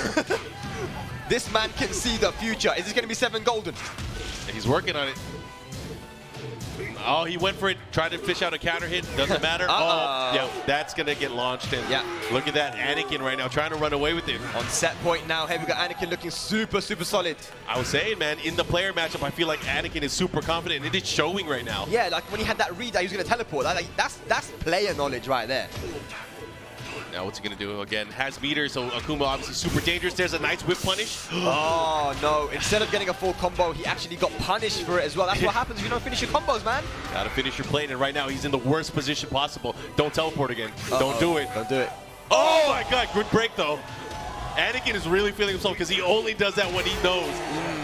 This man can see the future. Is this going to be 7 golden? He's working on it. Oh, he went for it, tried to fish out a counter hit. Doesn't matter. Oh, yeah, that's going to get launched. And look at that, Anakin right now trying to run away with it. On set point now, here we got Anakin looking super, super solid. I was saying, man, in the player matchup, I feel like Anakin is super confident, and it is showing right now. Yeah, like when he had that read that he was going to teleport, that's player knowledge right there. Now what's he going to do? Again, has meter, so Akuma obviously super dangerous. There's a nice whip punish. Oh, no. Instead of getting a full combo, he actually got punished for it as well. That's what happens if you don't finish your combos, man. Got to finish your plate, and right now he's in the worst position possible. Don't teleport again. Don't do it. Don't do it. Oh, my God. Good break, though. Anakin is really feeling himself because he only does that when he knows.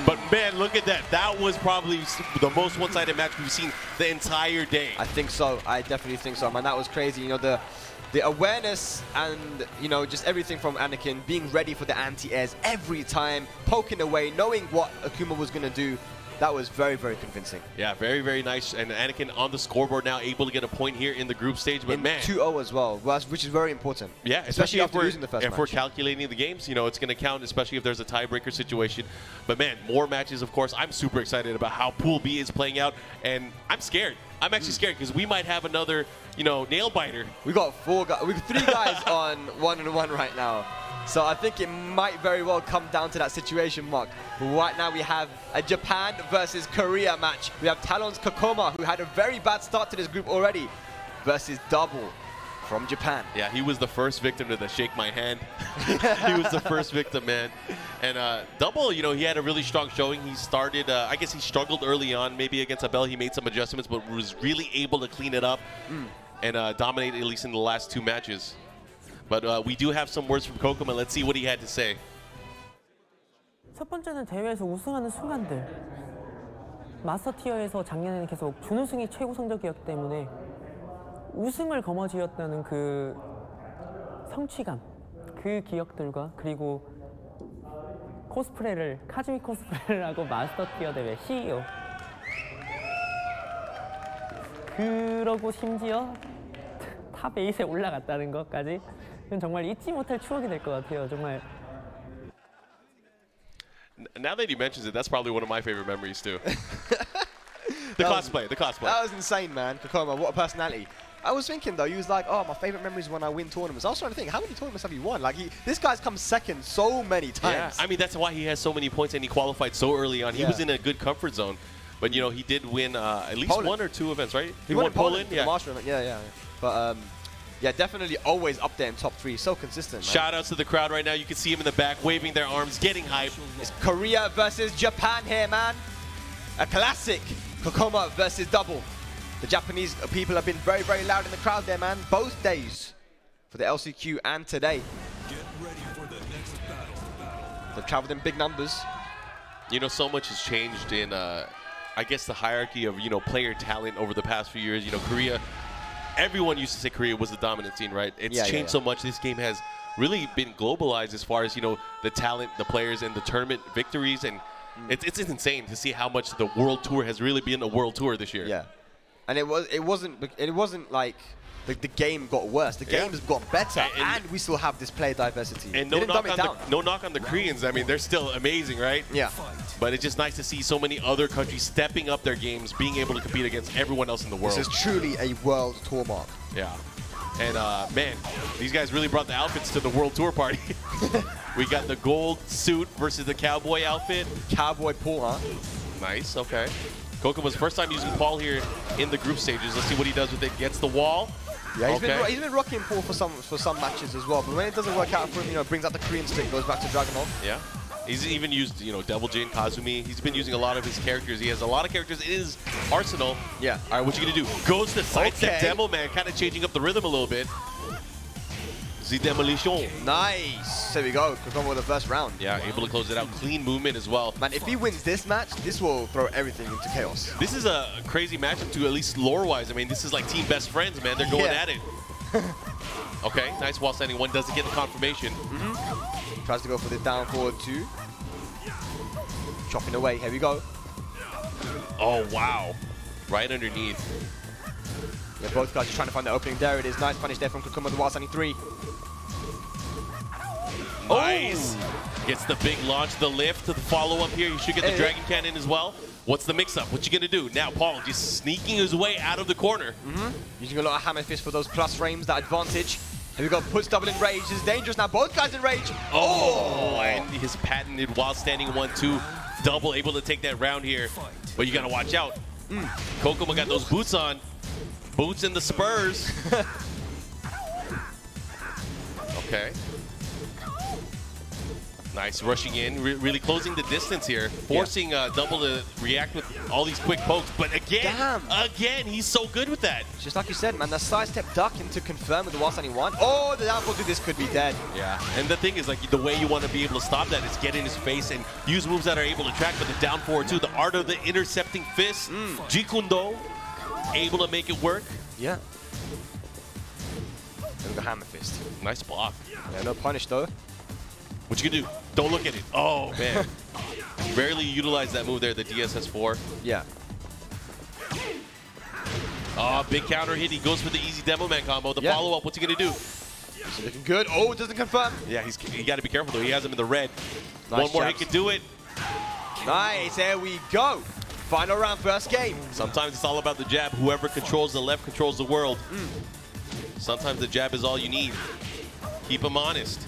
But, man, look at that. That was probably the most one-sided match we've seen the entire day. I think so. I definitely think so, man. That was crazy. You know, the awareness and, you know, just everything from Anakin, being ready for the anti-airs every time, poking away, knowing what Akuma was going to do. That was very, very convincing. Yeah, very, very nice. And Anakin on the scoreboard now, able to get a point here in the group stage. But, man. 2-0 as well, which is very important. Yeah, especially after losing the first match. If we're calculating the games, you know, it's going to count, especially if there's a tiebreaker situation. But, man, more matches, of course. I'm super excited about how Pool B is playing out. And I'm scared. I'm actually scared because we might have another, you know, nail biter. We got 3 guys on 1-1 right now. So I think it might very well come down to that situation, Mark. Right now we have a Japan versus Korea match. We have Talon's Kokoma, who had a very bad start to this group already, versus Double From Japan. Yeah, he was the first victim to the shake my hand. He was the first victim, man. And Double, you know, he had a really strong showing. He started, I guess he struggled early on, maybe against Abel. He made some adjustments, but was really able to clean it up and dominate, at least in the last 2 matches. But we do have some words from Kokoma. Let's see what he had to say. 첫 번째는 대회에서 우승하는 순간들. 마스터 티어에서 작년에는 계속 준우승이 최고 성적이었기 때문에 우승을 거머쥐었다는 그 성취감, 그 기억들과 그리고 코스프레를, 카즈미 코스프레를 하고 마스터 티어 대회 CEO. 그러고 심지어 탑 8에 올라갔다는 것까지 그건 정말 잊지 못할 추억이 될 것 같아요. 정말. Now that he mentions it, that's probably one of my favorite memories too. The cosplay. That was insane, man. Kokoma, what a personality. I was thinking though, he was like, oh, my favorite memories is when I win tournaments. I was trying to think, how many tournaments have you won? Like, this guy's come second so many times. Yeah, I mean, that's why he has so many points and he qualified so early on. He was in a good comfort zone. But, you know, he did win at least Poland. 1 or 2 events, right? He won Poland, yeah. The master event. Yeah. But, yeah, definitely always up there in top 3. So consistent, man. Shout outs to the crowd right now. You can see him in the back waving their arms, getting hype. It's Korea versus Japan here, man. A classic. Kokoma versus Double. The Japanese people have been very, very loud in the crowd there, man. Both days for the LCQ and today. Get ready for the next battle. They've traveled in big numbers. You know, so much has changed in, I guess, the hierarchy of, you know, player talent over the past few years. You know, Korea, everyone used to say Korea was the dominant scene, right? It's changed so much. This game has really been globalized as far as, you know, the talent, the players, and the tournament victories. And it's insane to see how much the World Tour has really been a World Tour this year. Yeah. And it wasn't like the game got worse. The game has got better, and we still have this player diversity. And no knock on the Koreans. I mean, they're still amazing, right? Yeah. But it's just nice to see so many other countries stepping up their games, being able to compete against everyone else in the world. This is truly a world tour mark. Yeah. And man, these guys really brought the outfits to the World Tour party. We got the gold suit versus the cowboy outfit. Cowboy Paul, huh? Nice, okay. Kokoma's first time using Paul here in the group stages. Let's see what he does with it. Gets the wall. Yeah, he's been rocking Paul for some matches as well. But when it doesn't work out for him, you know, brings out the Korean stick, goes back to Dragunov. Yeah. He's even used, you know, Devil Jin, Kazumi. He's been using a lot of his characters. He has a lot of characters in his arsenal. Yeah. All right, what you gonna do? Goes to sidestep Demo Man, kind of changing up the rhythm a little bit. The Demolition. Nice. There we go. Kokoma with the first round. Yeah, able to close it out. Clean movement as well. Man, if he wins this match, this will throw everything into chaos. This is a crazy matchup too, at least lore-wise. I mean, this is like team best friends, man. They're going at it. Okay, nice wall standing one. Doesn't get the confirmation. Tries to go for the down forward 2. Chopping away. Here we go. Oh, wow. Right underneath. Yeah, both guys are trying to find the opening. There it is. Nice punish there from Kokoma, the wall standing 3. Nice. Gets the big launch, the lift to the follow-up here. He should get the Dragon Cannon as well. What's the mix-up? What you gonna do? Now Paul just sneaking his way out of the corner. Using a lot of hammer fist for those plus frames, that advantage. Here we go, puts Double in rage. This is dangerous now. Both guys in rage. Oh, and his patented while standing 1-2. Double able to take that round here. But you gotta watch out. Kokoma got those boots on. Boots and the spurs. Okay. Nice, rushing in, really closing the distance here, forcing Double to react with all these quick pokes. But again, he's so good with that. Just like you said, man, the sidestep duck into confirm with the while standing 1. Oh, the down forward 2, this could be dead. Yeah, and the thing is, like, the way you want to be able to stop that is get in his face and use moves that are able to track, but the down forward 2, the art of the intercepting fist, Jikundo, able to make it work. Yeah. And the hammer fist. Nice block. Yeah, no punish though. What you gonna do? Don't look at it. Oh, man. Barely utilized that move there, the DSS4. Yeah. Oh, big counter hit. He goes for the easy Demo Man combo. The follow-up, what's he gonna do? He's looking good. Oh, it doesn't confirm. Yeah, he got to be careful, though. He has him in the red. Nice One more hit can do it. Nice, there we go. Final round, first game. Sometimes it's all about the jab. Whoever controls the left controls the world. Sometimes the jab is all you need. Keep him honest.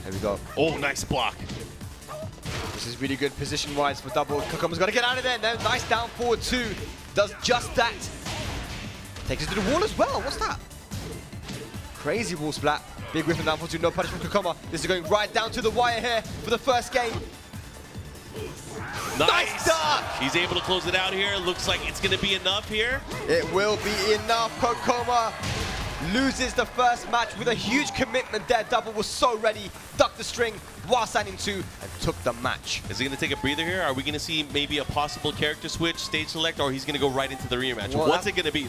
There we go. Oh, nice block. This is really good position-wise for Double. Kokoma's got to get out of there. No, nice down forward 2. Does just that. Takes it to the wall as well. What's that? Crazy wall splat. Big whiff and down for two. No punish from Kokoma. This is going right down to the wire here for the first game. Nice dunk! He's able to close it out here. Looks like it's going to be enough here. It will be enough. Kokoma loses the first match with a huge commitment there. Double was so ready, ducked the string while standing two, and took the match. Is he going to take a breather here? Are we going to see maybe a possible character switch, stage select, or he's going to go right into the rematch? Well, what's it going to be?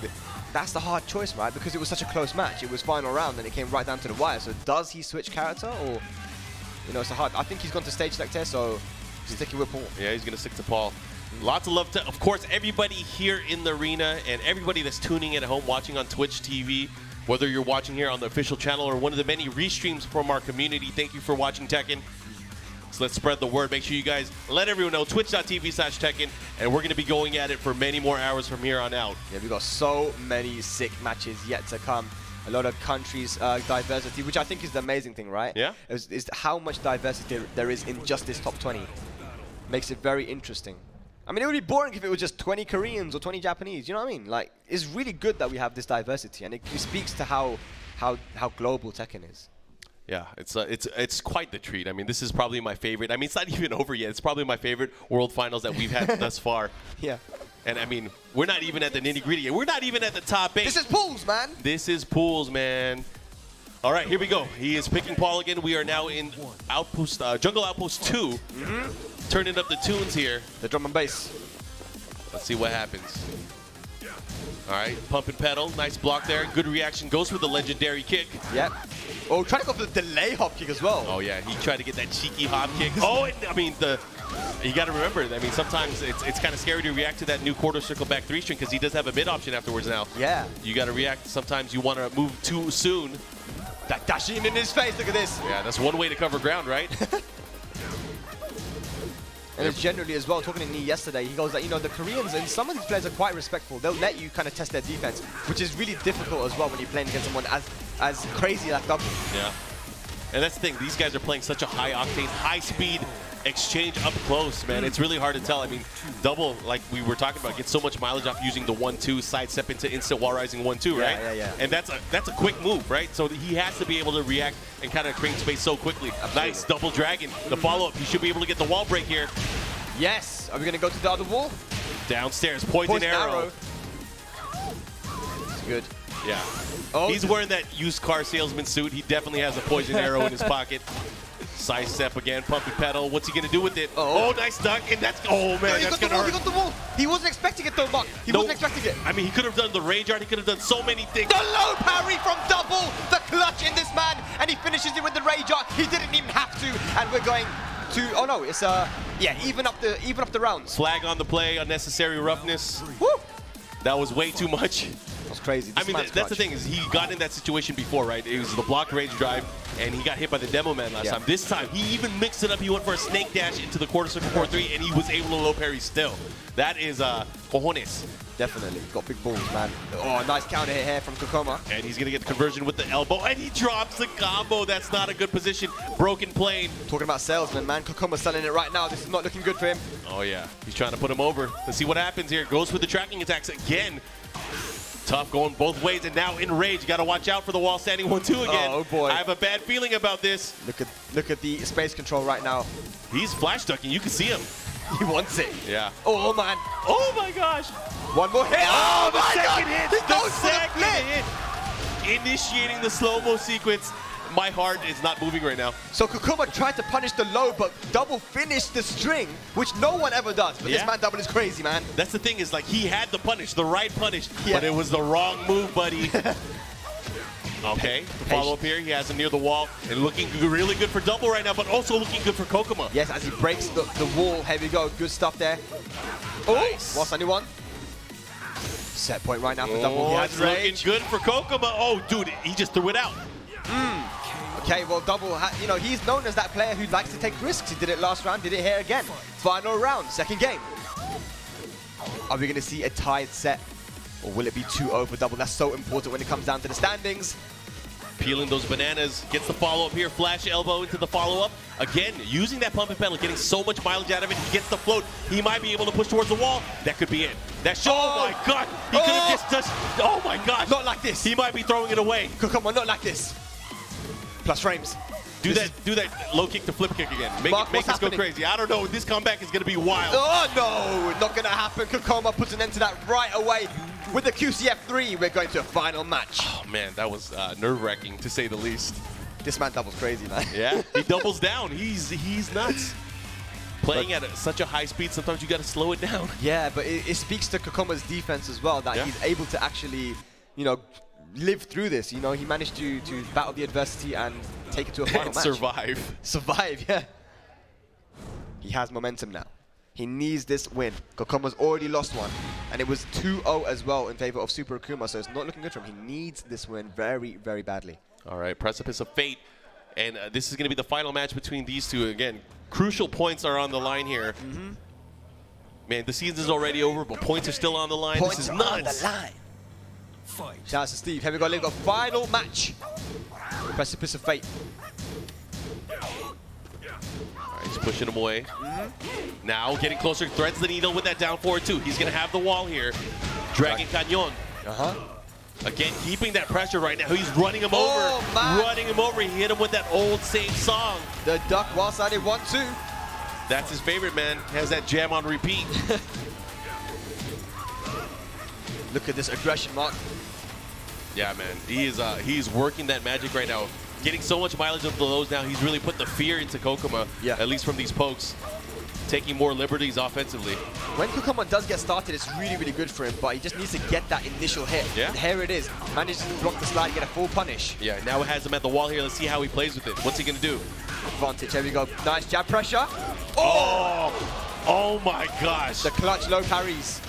That's the hard choice, right? Because it was such a close match. It was final round, and it came right down to the wire. So does he switch character, or, you know, it's a hard. I think he's gone to stage select here, so he's sticking with Paul. Yeah, he's going to stick to Paul. Lots of love to, of course, everybody here in the arena and everybody that's tuning in at home, watching on Twitch TV, whether you're watching here on the official channel or one of the many restreams from our community. Thank you for watching Tekken. So let's spread the word. Make sure you guys let everyone know, twitch.tv/Tekken, and we're going to be going at it for many more hours from here on out. Yeah, we've got so many sick matches yet to come. A lot of countries, diversity, which I think is the amazing thing, right? Yeah. Is how much diversity there is in just this top 20. Makes it very interesting. I mean, it would be boring if it was just 20 Koreans or 20 Japanese, you know what I mean? Like, it's really good that we have this diversity, and it speaks to how global Tekken is. Yeah, it's quite the treat. I mean, this is probably my favorite. I mean, it's not even over yet. It's probably my favorite World Finals that we've had thus far. Yeah. And I mean, we're not even at the nitty-gritty yet. We're not even at the top 8. This is pools, man. This is pools, man. All right, here we go. He is picking Paul again. We are now in Outpost, Jungle Outpost 2. Turning up the tunes here. The drum and bass. Let's see what happens. All right, pump and pedal. Nice block there. Good reaction. Goes for the legendary kick. Yep. Oh, trying to go for the delay hop kick as well. Oh, yeah. He tried to get that cheeky hop kick. Oh, and, I mean, you got to remember, I mean, sometimes it's kind of scary to react to that new quarter circle back 3-string because he does have a mid option afterwards now. Yeah. You got to react. Sometimes you want to move too soon. That dashing in his face. Look at this. Yeah, that's one way to cover ground, right? And it's generally as well, talking to me yesterday, he goes that, you know, the Koreans and some of these players are quite respectful. They'll let you kind of test their defense, which is really difficult as well when you're playing against someone as crazy like Double. Yeah. And that's the thing, these guys are playing such a high octane, high speed exchange up close, man. It's really hard to tell. I mean, Double, like we were talking about, gets so much mileage off using the 1-2 sidestep into instant wall rising 1-2, right? Yeah. And that's a quick move, right? So he has to be able to react and kind of create space so quickly. Absolutely. Nice double dragon. The follow-up, he should be able to get the wall break here. Yes. Are we going to go to the other wall? Downstairs, poison arrow. It's good. Yeah. Oh, he's wearing that used car salesman suit. He definitely has a poison arrow in his pocket. Side step again, pumpy pedal. What's he going to do with it? Oh, nice duck. And that's, oh, man, that's going to hurt. He got the wall. He wasn't expecting it, though, Mark. He wasn't expecting it. I mean, he could have done the rage art. He could have done so many things. The low parry from Double. The clutch in this man. And he finishes it with the rage art. He didn't even have to. And we're going to, oh, no, it's, yeah, even up the rounds. Flag on the play, unnecessary roughness. Woo! That was way too much. That's crazy. I mean, that's the thing, is he got in that situation before, right? It was the blocked rage drive, and he got hit by the demo man last time. This time, he even mixed it up. He went for a snake dash into the quarter circle 4-3, and he was able to low parry still. That is cojones. Definitely. Got big balls, man. Oh, nice counter hit here from Kokoma. And he's going to get the conversion with the elbow, and he drops the combo. That's not a good position. Broken plane. Talking about salesman, man. Kokoma's selling it right now. This is not looking good for him. Oh, yeah. He's trying to put him over. Let's see what happens here. Goes for the tracking attacks again. Tough going both ways, and now in rage. Got to watch out for the wall standing 1-2 again. Oh, boy. I have a bad feeling about this. Look at the space control right now. He's flash ducking. You can see him. He wants it. Yeah. Oh, man. Oh, my gosh. One more hit. Oh, the second hit. He goes for the flip. Hit. Initiating the slow-mo sequence. My heart is not moving right now. So Kokoma tried to punish the low, but Double finished the string, which no one ever does. But this man Double is crazy, man. That's the thing, is like he had the punish, the right punish, but it was the wrong move, buddy. Okay, the follow-up here, he has him near the wall, and looking really good for Double right now, but also looking good for Kokoma. Yes, as he breaks the wall. Here we go, good stuff there. Oh, nice. What's anyone? Set point right now for Double. He has looking good for Kokoma. Oh, dude, he just threw it out. Okay, well, Double, you know, he's known as that player who likes to take risks. He did it last round, did it here again. Final round, second game. Are we going to see a tied set? Or will it be 2-0 for Double? That's so important when it comes down to the standings. Peeling those bananas, gets the follow-up here, flash elbow into the follow-up. Again, using that pump and pedal, getting so much mileage out of it, he gets the float. He might be able to push towards the wall. That could be it. That show, oh my God, he could have just touched, oh my gosh. Not like this. He might be throwing it away. Come on, not like this. Plus frames. Do that low kick to flip kick again. Make this go crazy. I don't know, this comeback is gonna be wild. Oh no, not gonna happen. Kokoma puts an end to that right away. With the QCF3, we're going to a final match. Oh man, that was nerve-wracking to say the least. This man doubles crazy, man. Yeah, he doubles down. He's nuts. Playing at such a high speed, sometimes you gotta slow it down. Yeah, but it speaks to Kokoma's defense as well, that he's able to actually, you know, live through this. You know, he managed to battle the adversity and take it to a final match. Survive. Survive, yeah. He has momentum now. He needs this win. Kokoma's already lost one, and it was 2-0 as well in favor of Super Akuma, so it's not looking good for him. He needs this win very, very badly. All right, Precipice of Fate, and this is going to be the final match between these two. Again, crucial points are on the line here. Man, the season's already over, but points are still on the line. Points this is are nuts. on the line. Fight. Shout out to Steve. Here we go, the final match. Precipice of Fate. He's pushing him away. Now getting closer, threads the needle with that down forward too. He's going to have the wall here. Dragon Canyon. Again, keeping that pressure right now. He's running him over. Running him over. He hit him with that old same song. The duck wall sided 1-2. That's his favorite, man. He has that jam on repeat. Look at this aggression, Mark. Yeah, man. He's working that magic right now. Getting so much mileage of those now, he's really put the fear into Kokoma, at least from these pokes. Taking more liberties offensively. When Kokoma does get started, it's really, really good for him, but he just needs to get that initial hit. Yeah. And here it is. Manages to block the slide, get a full punish. Yeah, now it has him at the wall here. Let's see how he plays with it. What's he going to do? Advantage, here we go. Nice jab pressure. Oh my gosh. The clutch low parries.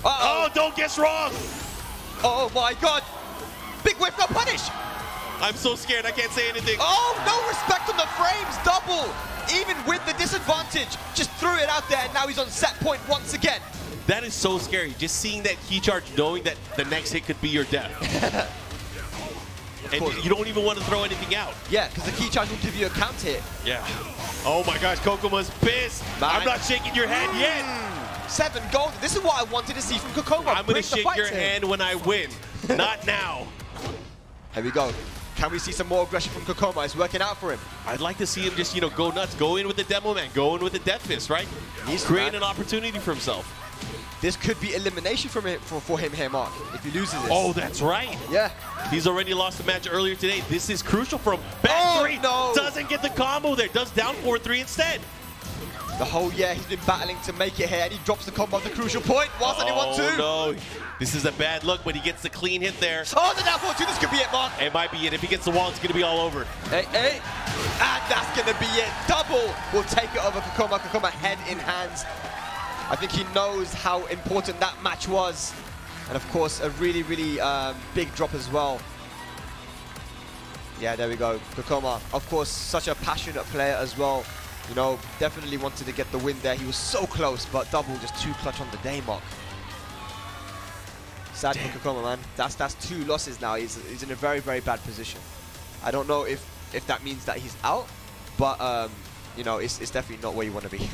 Oh, don't guess wrong. Oh my God. Big whip, no punish. I'm so scared, I can't say anything. Oh, no respect on the frames, double. Even with the disadvantage, just threw it out there, and now he's on set point once again. That is so scary, just seeing that key charge, knowing that the next hit could be your death. And you don't even want to throw anything out. Yeah, because the key charge will give you a counter hit. Yeah. Oh my gosh, Kokoma's pissed. Man. I'm not shaking your hand yet. 7 gold. This is what I wanted to see from Kokoma. I'm going to shake your hand when I win, not now. Here we go. Can we see some more aggression from Kokoma? It's working out for him. I'd like to see him just, go nuts. Go in with the Demo Man. Go in with the Death Fist, right? He's creating an opportunity for himself. This could be elimination for him here, Mark, if he loses this. Oh, that's right. Yeah. He's already lost a match earlier today. This is crucial for him. Back 3. No. Doesn't get the combo there. Does down 4-3 instead. The whole year he's been battling to make it here, and he drops the combo at the crucial point. Whilst anyone too. Oh no. This is a bad look, but he gets the clean hit there. Oh, the down 4-2. This could be it, Mark. It might be it. If he gets the wall, it's going to be all over. Hey. And that's going to be it. Double will take it over Kokoma. Kokoma head in hands. I think he knows how important that match was. And of course, a really, really big drop as well. Yeah, there we go. Kokoma, of course, such a passionate player as well. You know, definitely wanted to get the win there. He was so close, but double just too clutch on the day, Mark. Sad for Kokoma, man. That's 2 losses now. He's in a very, very bad position. I don't know if that means that he's out, but you know, it's definitely not where you want to be.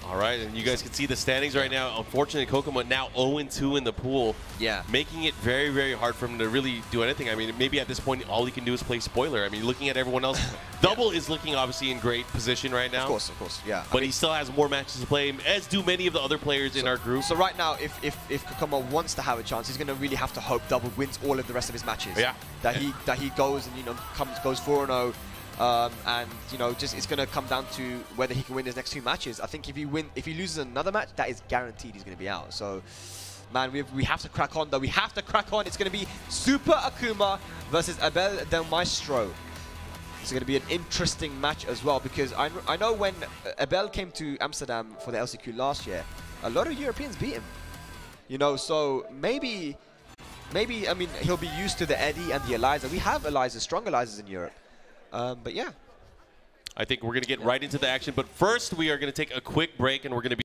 All right, and you guys can see the standings right now. Unfortunately, Kokoma now 0-2 in the pool. Yeah. Making it very, very hard for him to really do anything. I mean, maybe at this point, all he can do is play spoiler. I mean, looking at everyone else, Double is looking obviously in great position right now. Of course, yeah. But he still has more matches to play, as do many of the other players in our group. So right now, if Kokoma wants to have a chance, he's going to really have to hope Double wins all of the rest of his matches. Yeah. That he goes and, you know, goes 4-0. And you know, it's going to come down to whether he can win his next 2 matches. I think if he loses another match, that is guaranteed he's going to be out. So, man, we have to crack on though. We have to crack on. It's going to be Super Akuma versus Abel Del Maestro. It's going to be an interesting match as well, because I know when Abel came to Amsterdam for the LCQ last year, a lot of Europeans beat him. You know, so maybe I mean, he'll be used to the Eddie and the Eliza. We have Elizas, strong Elizas in Europe. But yeah. I think we're going to get right into the action. But first, we are going to take a quick break, and we're going to be